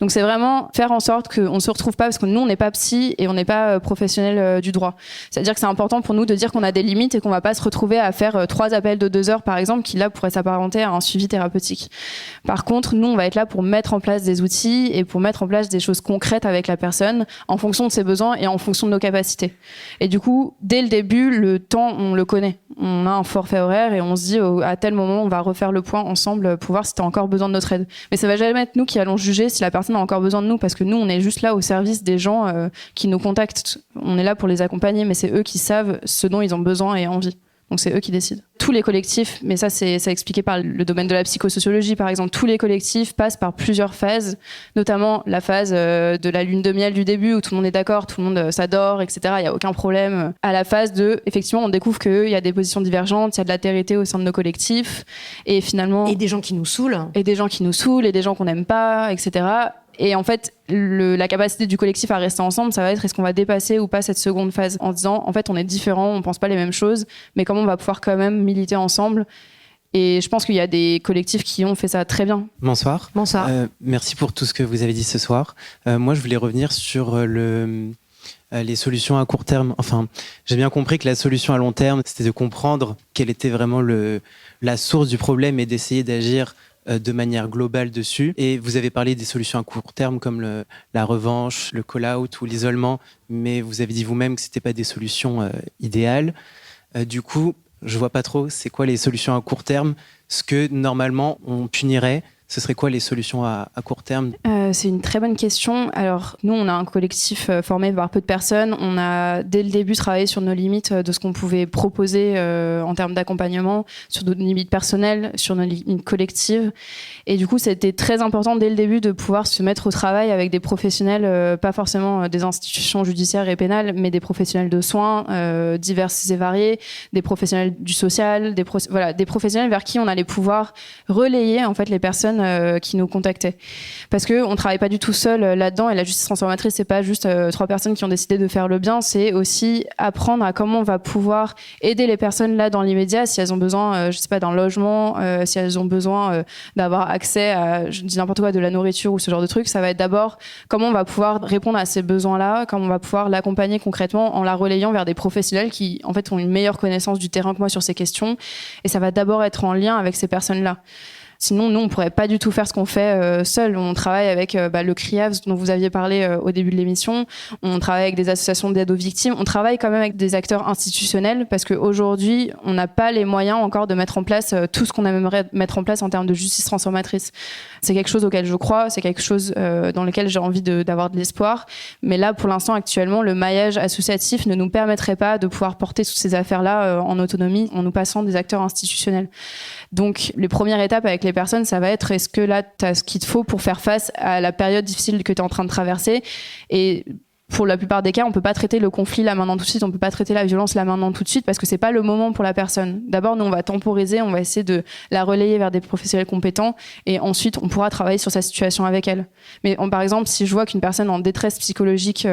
S3: Donc, c'est vraiment faire en sorte qu'on ne se retrouve pas, parce que nous, on n'est pas psy et on n'est pas professionnel du droit. C'est-à-dire que c'est important pour nous de dire qu'on a des limites et qu'on va pas se retrouver à faire 3 appels de 2 heures par exemple qui là pourraient s'apparenter à un suivi thérapeutique. Par contre, nous on va être là pour mettre en place des outils et pour mettre en place des choses concrètes avec la personne en fonction de ses besoins et en fonction de nos capacités. Et du coup, dès le début, le temps on le connaît. On a un forfait horaire et on se dit à tel moment on va refaire le point ensemble pour voir si tu as encore besoin de notre aide. Mais ça va jamais être nous qui allons juger si la personne a encore besoin de nous parce que nous on est juste là au service des gens qui nous contactent. On est là pour les accompagner mais c'est eux qui savent ce dont ils ont besoin et envie. Donc c'est eux qui décident. Tous les collectifs, mais ça c'est expliqué par le domaine de la psychosociologie par exemple, tous les collectifs passent par plusieurs phases, notamment la phase de la lune de miel du début où tout le monde est d'accord, tout le monde s'adore, etc. Il n'y a aucun problème. À la phase de, effectivement, on découvre qu'il y a des positions divergentes, il y a de l'altérité au sein de nos collectifs et finalement...
S2: Et des gens qui nous saoulent.
S3: Et des gens qui nous saoulent, et des gens qu'on n'aime pas, etc. Et en fait, la capacité du collectif à rester ensemble, ça va être est-ce qu'on va dépasser ou pas cette seconde phase en disant, en fait, on est différents, on pense pas les mêmes choses, mais comment on va pouvoir quand même militer ensemble. Et je pense qu'il y a des collectifs qui ont fait ça très bien.
S4: Bonsoir.
S2: Bonsoir.
S4: Merci pour tout ce que vous avez dit ce soir. Moi, je voulais revenir sur les solutions à court terme. Enfin, j'ai bien compris que la solution à long terme, c'était de comprendre quelle était vraiment la source du problème et d'essayer d'agir de manière globale dessus. Et vous avez parlé des solutions à court terme comme la revanche, le call-out ou l'isolement, mais vous avez dit vous-même que c'était pas des solutions idéales. Du coup, je vois pas trop c'est quoi les solutions à court terme. Ce que normalement on punirait, ce serait quoi les solutions à court terme ?
S3: C'est une très bonne question. Alors, nous, on a un collectif formé par peu de personnes. On a, dès le début, travaillé sur nos limites de ce qu'on pouvait proposer en termes d'accompagnement, sur nos limites personnelles, sur nos limites collectives. Et du coup, c'était très important, dès le début, de pouvoir se mettre au travail avec des professionnels, pas forcément des institutions judiciaires et pénales, mais des professionnels de soins divers et variés, des professionnels du social, des professionnels vers qui on allait pouvoir relayer, en fait, les personnes qui nous contactaient. Parce qu'on ne travaille pas du tout seul là-dedans, et la justice transformatrice, c'est pas juste 3 personnes qui ont décidé de faire le bien, c'est aussi apprendre à comment on va pouvoir aider les personnes là dans l'immédiat, si elles ont besoin, je sais pas, d'un logement, si elles ont besoin d'avoir accès à, je dis n'importe quoi, de la nourriture ou ce genre de trucs. Ça va être d'abord comment on va pouvoir répondre à ces besoins-là, comment on va pouvoir l'accompagner concrètement en la relayant vers des professionnels qui, en fait, ont une meilleure connaissance du terrain que moi sur ces questions. Et ça va d'abord être en lien avec ces personnes-là. Sinon, nous, on pourrait pas du tout faire ce qu'on fait seul. On travaille avec le CRIAVS dont vous aviez parlé au début de l'émission. On travaille avec des associations d'aide aux victimes. On travaille quand même avec des acteurs institutionnels parce qu'aujourd'hui, on n'a pas les moyens encore de mettre en place tout ce qu'on aimerait mettre en place en termes de justice transformatrice. C'est quelque chose auquel je crois, c'est quelque chose dans lequel j'ai envie d'avoir de l'espoir. Mais là, pour l'instant, actuellement, le maillage associatif ne nous permettrait pas de pouvoir porter toutes ces affaires-là en autonomie en nous passant des acteurs institutionnels. Donc, les premières étapes avec les personnes, ça va être est-ce que là, tu as ce qu'il te faut pour faire face à la période difficile que tu es en train de traverser. Et pour la plupart des cas, on peut pas traiter le conflit là maintenant tout de suite, on peut pas traiter la violence là maintenant tout de suite parce que c'est pas le moment pour la personne. D'abord, nous on va temporiser, on va essayer de la relayer vers des professionnels compétents et ensuite on pourra travailler sur sa situation avec elle. Mais par exemple, si je vois qu'une personne est en détresse psychologique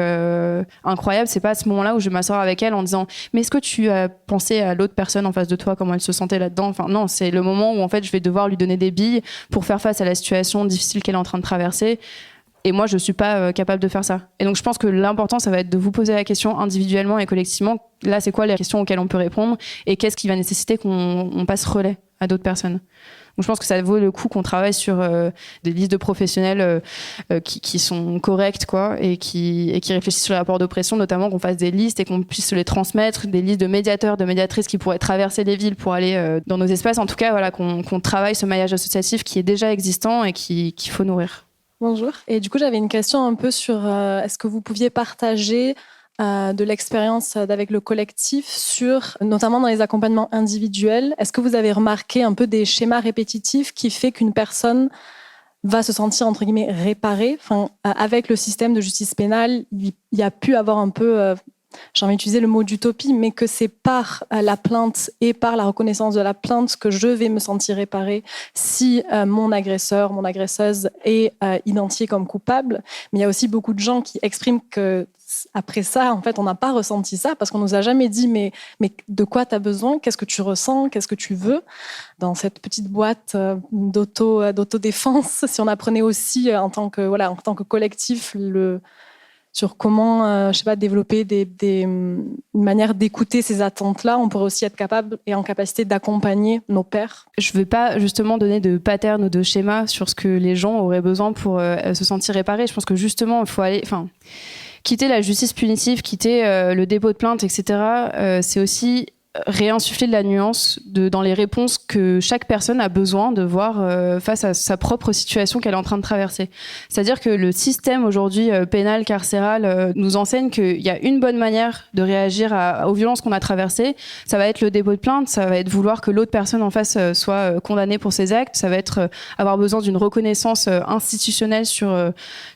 S3: incroyable, c'est pas à ce moment-là où je vais m'asseoir avec elle en disant mais est-ce que tu as pensé à l'autre personne en face de toi, comment elle se sentait là-dedans. Enfin non, c'est le moment où en fait je vais devoir lui donner des billes pour faire face à la situation difficile qu'elle est en train de traverser. Et moi, je ne suis pas capable de faire ça. Et donc, je pense que l'important, ça va être de vous poser la question individuellement et collectivement. Là, c'est quoi les questions auxquelles on peut répondre et qu'est-ce qui va nécessiter qu'on passe relais à d'autres personnes. Donc, je pense que ça vaut le coup qu'on travaille sur des listes de professionnels qui sont correctes, quoi, et qui réfléchissent sur les rapports d'oppression, notamment qu'on fasse des listes et qu'on puisse les transmettre, des listes de médiateurs, de médiatrices qui pourraient traverser les villes pour aller dans nos espaces. En tout cas, voilà, qu'on travaille ce maillage associatif qui est déjà existant et qu'il faut nourrir.
S5: Bonjour. Et du coup, j'avais une question un peu sur est-ce que vous pouviez partager de l'expérience avec le collectif sur, notamment dans les accompagnements individuels, est-ce que vous avez remarqué un peu des schémas répétitifs qui fait qu'une personne va se sentir, entre guillemets, réparée. Enfin, avec le système de justice pénale, il y a pu avoir un peu, j'ai envie d'utiliser le mot d'utopie, mais que c'est par la plainte et par la reconnaissance de la plainte que je vais me sentir réparée si mon agresseur, mon agresseuse est identifié comme coupable. Mais il y a aussi beaucoup de gens qui expriment que après ça, en fait, on n'a pas ressenti ça parce qu'on nous a jamais dit mais de quoi tu as besoin, qu'est-ce que tu ressens, qu'est-ce que tu veux. Dans cette petite boîte d'autodéfense, si on apprenait aussi en tant que collectif sur comment, développer une manière d'écouter ces attentes-là, on pourrait aussi être capable et en capacité d'accompagner nos pairs.
S3: Je ne veux pas justement donner de pattern ou de schéma sur ce que les gens auraient besoin pour se sentir réparés. Je pense que justement, il faut quitter la justice punitive, quitter le dépôt de plainte, etc. C'est aussi réinsuffler de la nuance dans les réponses que chaque personne a besoin de voir face à sa propre situation qu'elle est en train de traverser. C'est-à-dire que le système aujourd'hui pénal, carcéral, nous enseigne qu'il y a une bonne manière de réagir aux violences qu'on a traversées. Ça va être le dépôt de plainte, ça va être vouloir que l'autre personne en face soit condamnée pour ses actes, ça va être avoir besoin d'une reconnaissance institutionnelle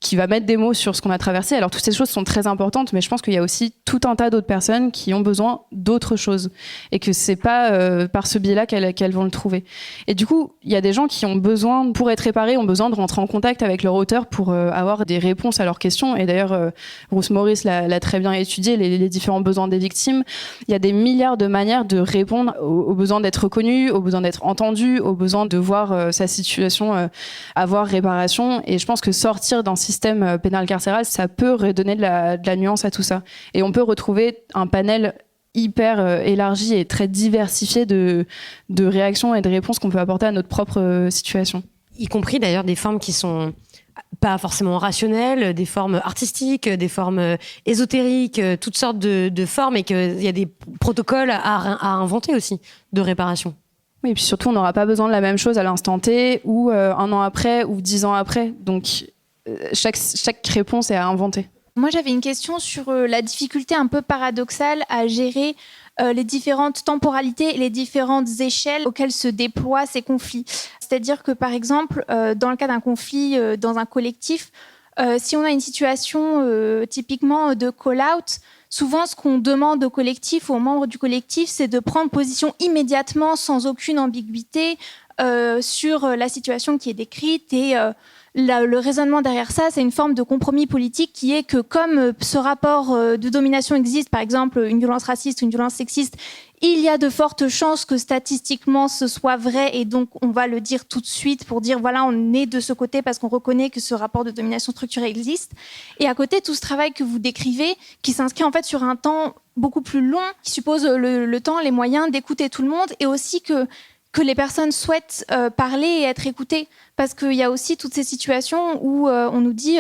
S3: qui va mettre des mots sur ce qu'on a traversé. Alors toutes ces choses sont très importantes, mais je pense qu'il y a aussi tout un tas d'autres personnes qui ont besoin d'autres choses. Et que c'est pas par ce biais-là qu'elles vont le trouver. Et du coup, il y a des gens qui ont besoin, pour être réparés, ont besoin de rentrer en contact avec leur auteur pour avoir des réponses à leurs questions. Et d'ailleurs, Bruce Morris l'a très bien étudié, les différents besoins des victimes. Il y a des milliards de manières de répondre aux besoins d'être reconnu, aux besoins d'être entendu, aux besoins de voir sa situation avoir réparation. Et je pense que sortir d'un système pénal carcéral, ça peut redonner de la nuance à tout ça. Et on peut retrouver un panel hyper élargi et très diversifié de réactions et de réponses qu'on peut apporter à notre propre situation.
S2: Y compris d'ailleurs des formes qui sont pas forcément rationnelles, des formes artistiques, des formes ésotériques, toutes sortes de formes, et qu'il y a des protocoles à inventer aussi de réparation.
S3: Oui, et puis surtout, on n'aura pas besoin de la même chose à l'instant T ou 1 an après ou 10 ans après. Donc, chaque réponse est à inventer.
S6: Moi, j'avais une question sur la difficulté un peu paradoxale à gérer les différentes temporalités et les différentes échelles auxquelles se déploient ces conflits. C'est-à-dire que, par exemple, dans le cas d'un conflit dans un collectif, si on a une situation typiquement de call-out, souvent ce qu'on demande au collectif ou aux membres du collectif, c'est de prendre position immédiatement, sans aucune ambiguïté, sur la situation qui est décrite et le raisonnement derrière ça, c'est une forme de compromis politique qui est que comme ce rapport de domination existe, par exemple une violence raciste ou une violence sexiste, il y a de fortes chances que statistiquement ce soit vrai et donc on va le dire tout de suite pour dire voilà, on est de ce côté parce qu'on reconnaît que ce rapport de domination structurelle existe. Et à côté, tout ce travail que vous décrivez, qui s'inscrit en fait sur un temps beaucoup plus long, qui suppose le temps, les moyens d'écouter tout le monde et aussi que que les personnes souhaitent parler et être écoutées. Parce qu'il y a aussi toutes ces situations où on nous dit,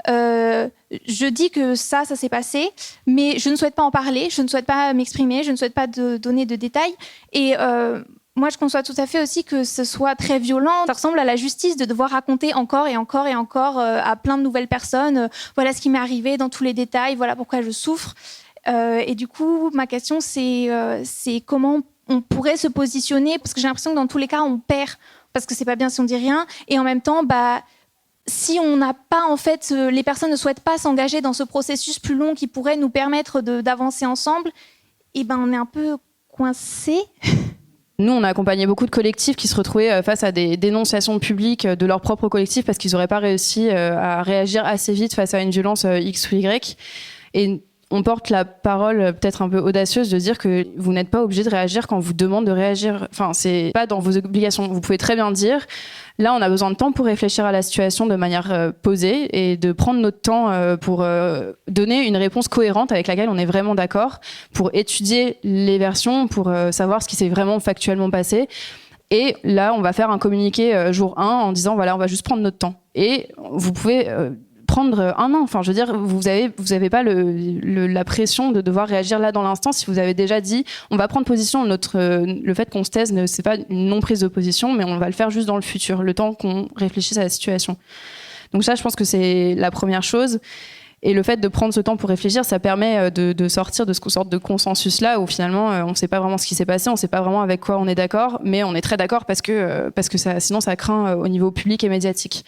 S6: je dis que ça s'est passé, mais je ne souhaite pas en parler, je ne souhaite pas m'exprimer, je ne souhaite pas donner de détails. Et moi, je conçois tout à fait aussi que ce soit très violent. Ça ressemble à la justice de devoir raconter encore et encore et encore à plein de nouvelles personnes. Voilà ce qui m'est arrivé dans tous les détails, voilà pourquoi je souffre. Et du coup, ma question, c'est comment on pourrait se positionner, parce que j'ai l'impression que dans tous les cas, on perd, parce que c'est pas bien si on dit rien. Et en même temps, si on n'a pas, en fait, les personnes ne souhaitent pas s'engager dans ce processus plus long qui pourrait nous permettre d'avancer ensemble, et on est un peu coincés.
S3: Nous, on a accompagné beaucoup de collectifs qui se retrouvaient face à des dénonciations publiques de leur propre collectif parce qu'ils n'auraient pas réussi à réagir assez vite face à une violence X ou Y. Et on porte la parole peut-être un peu audacieuse de dire que vous n'êtes pas obligé de réagir quand on vous demande de réagir. Enfin, c'est pas dans vos obligations. Vous pouvez très bien dire, là, on a besoin de temps pour réfléchir à la situation de manière posée et de prendre notre temps pour donner une réponse cohérente avec laquelle on est vraiment d'accord, pour étudier les versions, pour savoir ce qui s'est vraiment factuellement passé. Et là, on va faire un communiqué jour 1 en disant, voilà, on va juste prendre notre temps. Et vous pouvez prendre un an. Enfin, je veux dire, vous avez pas la pression de devoir réagir là dans l'instant. Si vous avez déjà dit, on va prendre position. Le fait qu'on se taise, c'est pas une non prise de position, mais on va le faire juste dans le futur, le temps qu'on réfléchisse à la situation. Donc ça, je pense que c'est la première chose. Et le fait de prendre ce temps pour réfléchir, ça permet de sortir de ce sorte de consensus-là où finalement, on ne sait pas vraiment ce qui s'est passé, on ne sait pas vraiment avec quoi on est d'accord, mais on est très d'accord parce que sinon ça craint au niveau public et médiatique.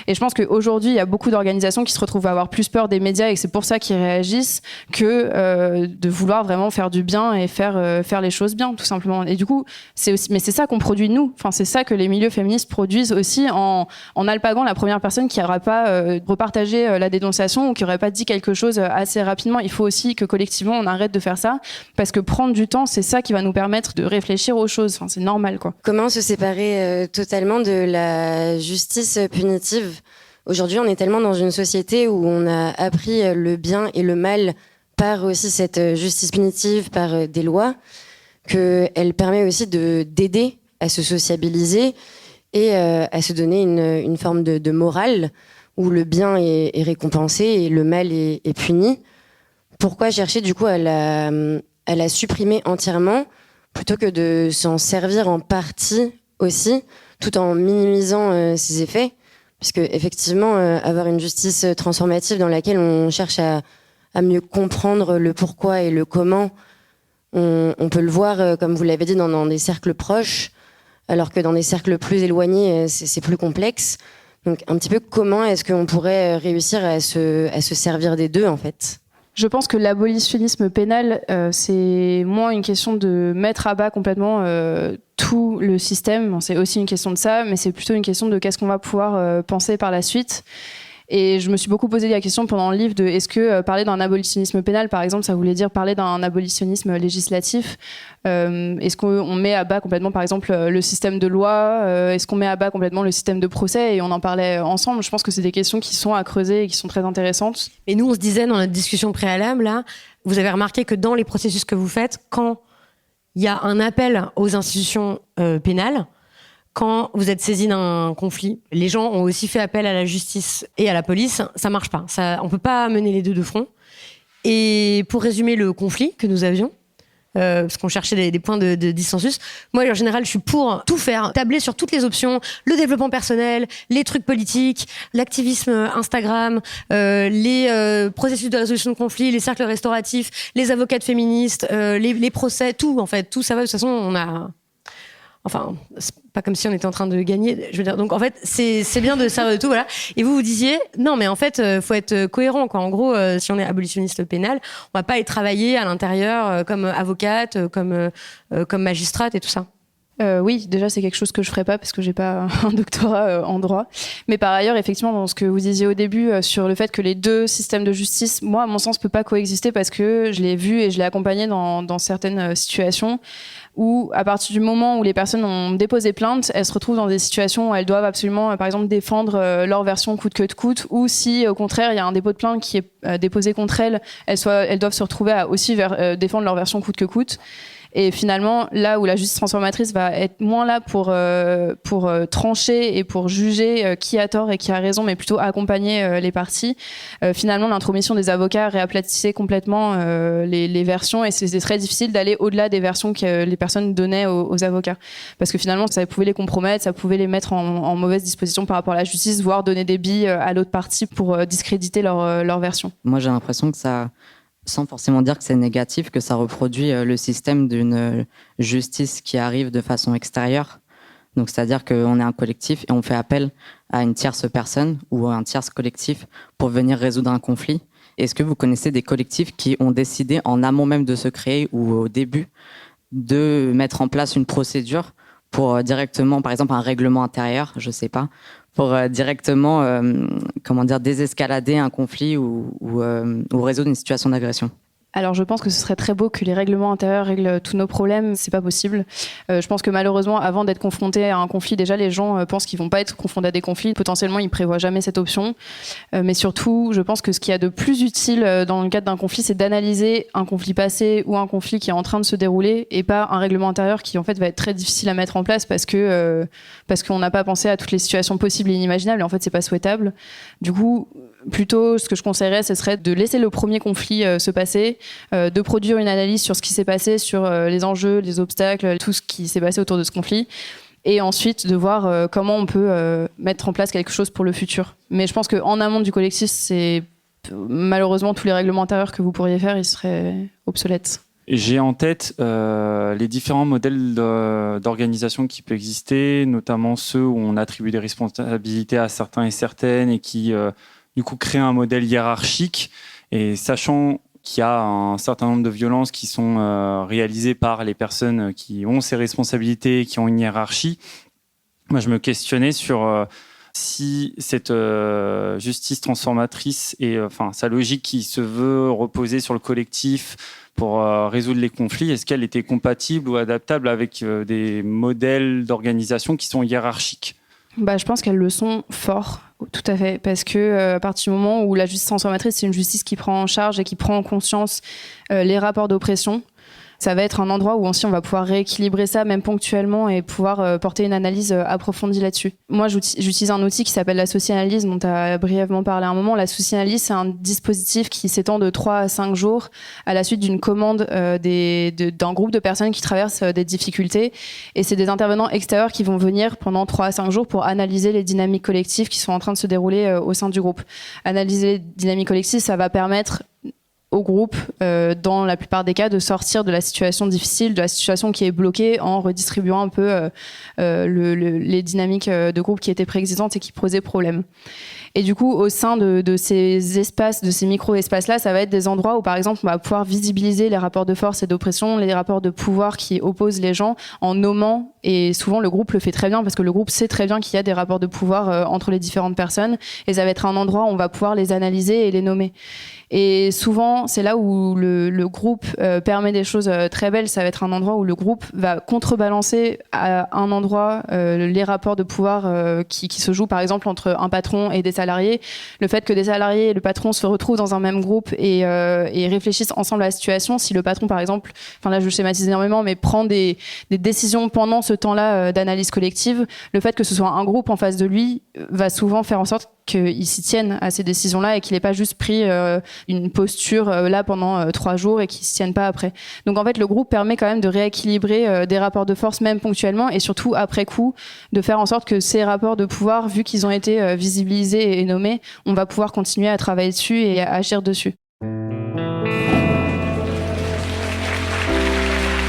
S3: Et je pense qu'aujourd'hui, il y a beaucoup d'organisations qui se retrouvent à avoir plus peur des médias et que c'est pour ça qu'ils réagissent que de vouloir vraiment faire du bien et faire les choses bien, tout simplement. Et du coup, c'est ça qu'on produit nous. Enfin, c'est ça que les milieux féministes produisent aussi en alpaguant la première personne qui n'aura pas repartagé la dénonciation ou qui aurait pas dit quelque chose assez rapidement. Il faut aussi que collectivement on arrête de faire ça parce que prendre du temps, c'est ça qui va nous permettre de réfléchir aux choses. Enfin, c'est normal, quoi.
S7: Comment se séparer totalement de la justice punitive ? Aujourd'hui, on est tellement dans une société où on a appris le bien et le mal par aussi cette justice punitive, par des lois, qu'elle permet aussi d'aider à se sociabiliser et à se donner une forme de morale où le bien est récompensé et le mal est puni. Pourquoi chercher du coup à la supprimer entièrement plutôt que de s'en servir en partie aussi, tout en minimisant ses effets ? Puisque effectivement, avoir une justice transformative dans laquelle on cherche à mieux comprendre le pourquoi et le comment, on peut le voir, comme vous l'avez dit, dans des cercles proches, alors que dans des cercles plus éloignés, c'est plus complexe. Donc un petit peu comment est-ce qu'on pourrait réussir à se servir des deux, en fait ?
S3: Je pense que l'abolitionnisme pénal, c'est moins une question de mettre à bas complètement tout le système. Bon, c'est aussi une question de ça, mais c'est plutôt une question de qu'est-ce qu'on va pouvoir penser par la suite. Et je me suis beaucoup posé la question pendant le livre de est-ce que parler d'un abolitionnisme pénal, par exemple, ça voulait dire parler d'un abolitionnisme législatif ? Est-ce qu'on met à bas complètement, par exemple, le système de loi ? Est-ce qu'on met à bas complètement le système de procès ? Et on en parlait ensemble. Je pense que c'est des questions qui sont à creuser et qui sont très intéressantes.
S2: Et nous, on se disait dans notre discussion préalable, là, vous avez remarqué que dans les processus que vous faites, quand il y a un appel aux institutions pénales, quand vous êtes saisi d'un conflit, les gens ont aussi fait appel à la justice et à la police, ça marche pas. On peut pas mener les deux de front. Et pour résumer le conflit que nous avions, parce qu'on cherchait des points de dissensus, moi en général je suis pour tout faire, tabler sur toutes les options, le développement personnel, les trucs politiques, l'activisme Instagram, les processus de résolution de conflits, les cercles restauratifs, les avocates féministes, les procès, tout en fait, tout ça va. De toute façon, on a... Enfin, c'est pas comme si on était en train de gagner. Je veux dire, donc en fait, c'est bien de servir de tout, voilà. Et vous disiez, non, mais en fait, faut être cohérent, quoi. En gros, si on est abolitionniste pénal, on va pas être travailler à l'intérieur comme avocate, comme magistrate et tout ça.
S3: Oui, déjà c'est quelque chose que je ferais pas parce que j'ai pas un doctorat en droit. Mais par ailleurs, effectivement, dans ce que vous disiez au début sur le fait que les deux systèmes de justice, moi, à mon sens, peut pas coexister parce que je l'ai vu et je l'ai accompagné dans certaines situations où, à partir du moment où les personnes ont déposé plainte, elles se retrouvent dans des situations où elles doivent absolument, par exemple, défendre leur version coûte que coûte, ou si, au contraire, il y a un dépôt de plainte qui est déposé contre elles, elles doivent se retrouver à aussi défendre leur version coûte que coûte. Et finalement, là où la justice transformatrice va être moins là pour trancher et pour juger qui a tort et qui a raison, mais plutôt accompagner les parties, finalement, l'intromission des avocats réaplatissait complètement les versions, et c'était très difficile d'aller au-delà des versions que les personnes donnaient aux avocats. Parce que finalement, ça pouvait les compromettre, ça pouvait les mettre en mauvaise disposition par rapport à la justice, voire donner des billes à l'autre partie pour discréditer leur version.
S8: Moi, j'ai l'impression que ça, sans forcément dire que c'est négatif, que ça reproduit le système d'une justice qui arrive de façon extérieure. Donc, c'est-à-dire qu'on est un collectif et on fait appel à une tierce personne ou à un tierce collectif pour venir résoudre un conflit. Est-ce que vous connaissez des collectifs qui ont décidé, en amont même de se créer ou au début, de mettre en place une procédure pour directement, par exemple, un règlement intérieur, je sais pas, pour directement, désescalader un conflit ou résoudre une situation d'agression?
S3: Alors je pense que ce serait très beau que les règlements intérieurs règlent tous nos problèmes, c'est pas possible. Je pense que malheureusement, avant d'être confrontés à un conflit, déjà les gens pensent qu'ils vont pas être confrontés à des conflits. Potentiellement, ils prévoient jamais cette option. Mais surtout, je pense que ce qu'il y a de plus utile dans le cadre d'un conflit, c'est d'analyser un conflit passé ou un conflit qui est en train de se dérouler, et pas un règlement intérieur qui en fait va être très difficile à mettre en place parce qu'on n'a pas pensé à toutes les situations possibles et inimaginables. Et en fait, c'est pas souhaitable. Du coup, plutôt, ce que je conseillerais, ce serait de laisser le premier conflit se passer, de produire une analyse sur ce qui s'est passé, sur les enjeux, les obstacles, tout ce qui s'est passé autour de ce conflit, et ensuite de voir comment on peut mettre en place quelque chose pour le futur. Mais je pense qu'en amont du collectif, c'est malheureusement tous les règlements intérieurs que vous pourriez faire, ils seraient obsolètes.
S9: J'ai en tête les différents modèles d'organisation qui peuvent exister, notamment ceux où on attribue des responsabilités à certains et certaines et qui du coup créent un modèle hiérarchique. Et sachant qu'il y a un certain nombre de violences qui sont réalisées par les personnes qui ont ces responsabilités, qui ont une hiérarchie, moi je me questionnais sur si cette justice transformatrice et sa logique qui se veut reposer sur le collectif pour résoudre les conflits, est-ce qu'elle était compatible ou adaptable avec des modèles d'organisation qui sont hiérarchiques ?
S3: Je pense qu'elles le sont fort, tout à fait, parce que à partir du moment où la justice transformatrice, c'est une justice qui prend en charge et qui prend en conscience les rapports d'oppression, ça va être un endroit où aussi on va pouvoir rééquilibrer ça, même ponctuellement, et pouvoir porter une analyse approfondie là-dessus. Moi, j'utilise un outil qui s'appelle la socianalyse, dont tu as brièvement parlé à un moment. La socianalyse, c'est un dispositif qui s'étend de 3 à 5 jours à la suite d'une commande d'un groupe de personnes qui traversent des difficultés. Et c'est des intervenants extérieurs qui vont venir pendant 3 à 5 jours pour analyser les dynamiques collectives qui sont en train de se dérouler au sein du groupe. Analyser les dynamiques collectives, ça va permettre au groupe, dans la plupart des cas, de sortir de la situation difficile, de la situation qui est bloquée, en redistribuant un peu les dynamiques de groupe qui étaient préexistantes et qui posaient problème. Et du coup, au sein de ces espaces, de ces micro-espaces-là, ça va être des endroits où, par exemple, on va pouvoir visibiliser les rapports de force et d'oppression, les rapports de pouvoir qui opposent les gens en nommant. Et souvent, le groupe le fait très bien parce que le groupe sait très bien qu'il y a des rapports de pouvoir entre les différentes personnes. Et ça va être un endroit où on va pouvoir les analyser et les nommer. Et souvent, c'est là où le groupe permet des choses très belles. Ça va être un endroit où le groupe va contrebalancer à un endroit les rapports de pouvoir qui se jouent, par exemple, entre un patron et des salariés. Le fait que des salariés et le patron se retrouvent dans un même groupe et réfléchissent ensemble à la situation. Si le patron, par exemple, là je schématise énormément, mais prend des décisions pendant ce temps-là d'analyse collective, le fait que ce soit un groupe en face de lui va souvent faire en sorte qu'il s'y tienne à ces décisions-là et qu'il n'ait pas juste pris une posture là pendant 3 jours et qu'il ne s'y tienne pas après. Donc en fait, le groupe permet quand même de rééquilibrer des rapports de force, même ponctuellement, et surtout après coup, de faire en sorte que ces rapports de pouvoir, vu qu'ils ont été visibilisés et nommés, on va pouvoir continuer à travailler dessus et à agir dessus.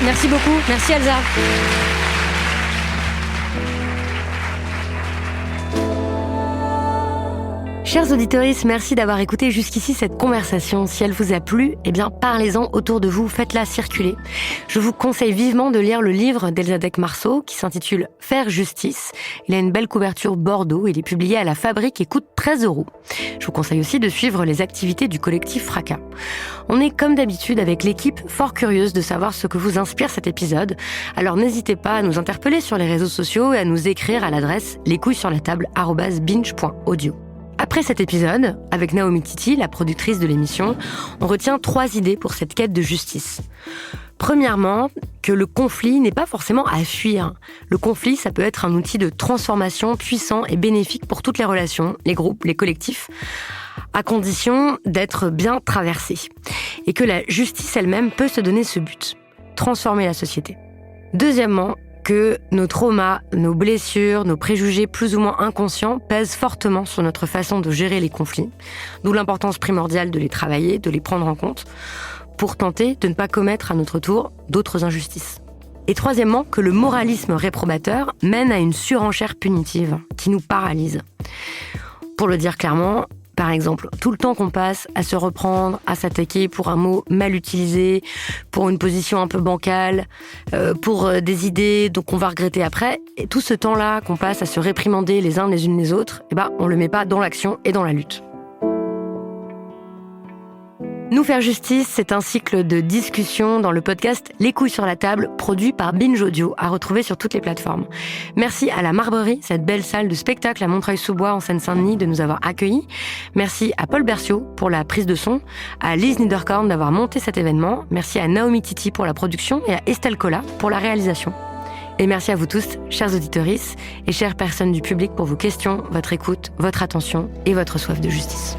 S2: Merci beaucoup. Merci Elsa. Chers auditeurs, merci d'avoir écouté jusqu'ici cette conversation. Si elle vous a plu, parlez-en autour de vous, faites-la circuler. Je vous conseille vivement de lire le livre d'Elsa Decq-Marceau qui s'intitule « Faire justice ». Il a une belle couverture bordeaux, il est publié à La Fabrique et coûte 13 €. Je vous conseille aussi de suivre les activités du collectif Fracas. On est comme d'habitude avec l'équipe fort curieuse de savoir ce que vous inspire cet épisode. Alors n'hésitez pas à nous interpeller sur les réseaux sociaux et à nous écrire à l'adresse lescouillessurlatable@binge.audio. À Après cet épisode, avec Naomi Titi, la productrice de l'émission, on retient 3 idées pour cette quête de justice. Premièrement, que le conflit n'est pas forcément à fuir. Le conflit, ça peut être un outil de transformation puissant et bénéfique pour toutes les relations, les groupes, les collectifs, à condition d'être bien traversé. Et que la justice elle-même peut se donner ce but, transformer la société. Deuxièmement, que nos traumas, nos blessures, nos préjugés plus ou moins inconscients pèsent fortement sur notre façon de gérer les conflits, d'où l'importance primordiale de les travailler, de les prendre en compte, pour tenter de ne pas commettre à notre tour d'autres injustices. Et troisièmement, que le moralisme réprobateur mène à une surenchère punitive qui nous paralyse. Pour le dire clairement, par exemple, tout le temps qu'on passe à se reprendre, à s'attaquer pour un mot mal utilisé, pour une position un peu bancale, pour des idées donc on va regretter après, et tout ce temps-là qu'on passe à se réprimander les uns les unes les autres, on le met pas dans l'action et dans la lutte. Nous faire justice, c'est un cycle de discussion dans le podcast Les couilles sur la table, produit par Binge Audio, à retrouver sur toutes les plateformes. Merci à la Marbrerie, cette belle salle de spectacle à Montreuil-sous-Bois en Seine-Saint-Denis, de nous avoir accueillis. Merci à Paul Berciot pour la prise de son, à Lise Niederkorn d'avoir monté cet événement. Merci à Naomi Titi pour la production et à Estelle Collat pour la réalisation. Et merci à vous tous, chers auditorices et chères personnes du public, pour vos questions, votre écoute, votre attention et votre soif de justice.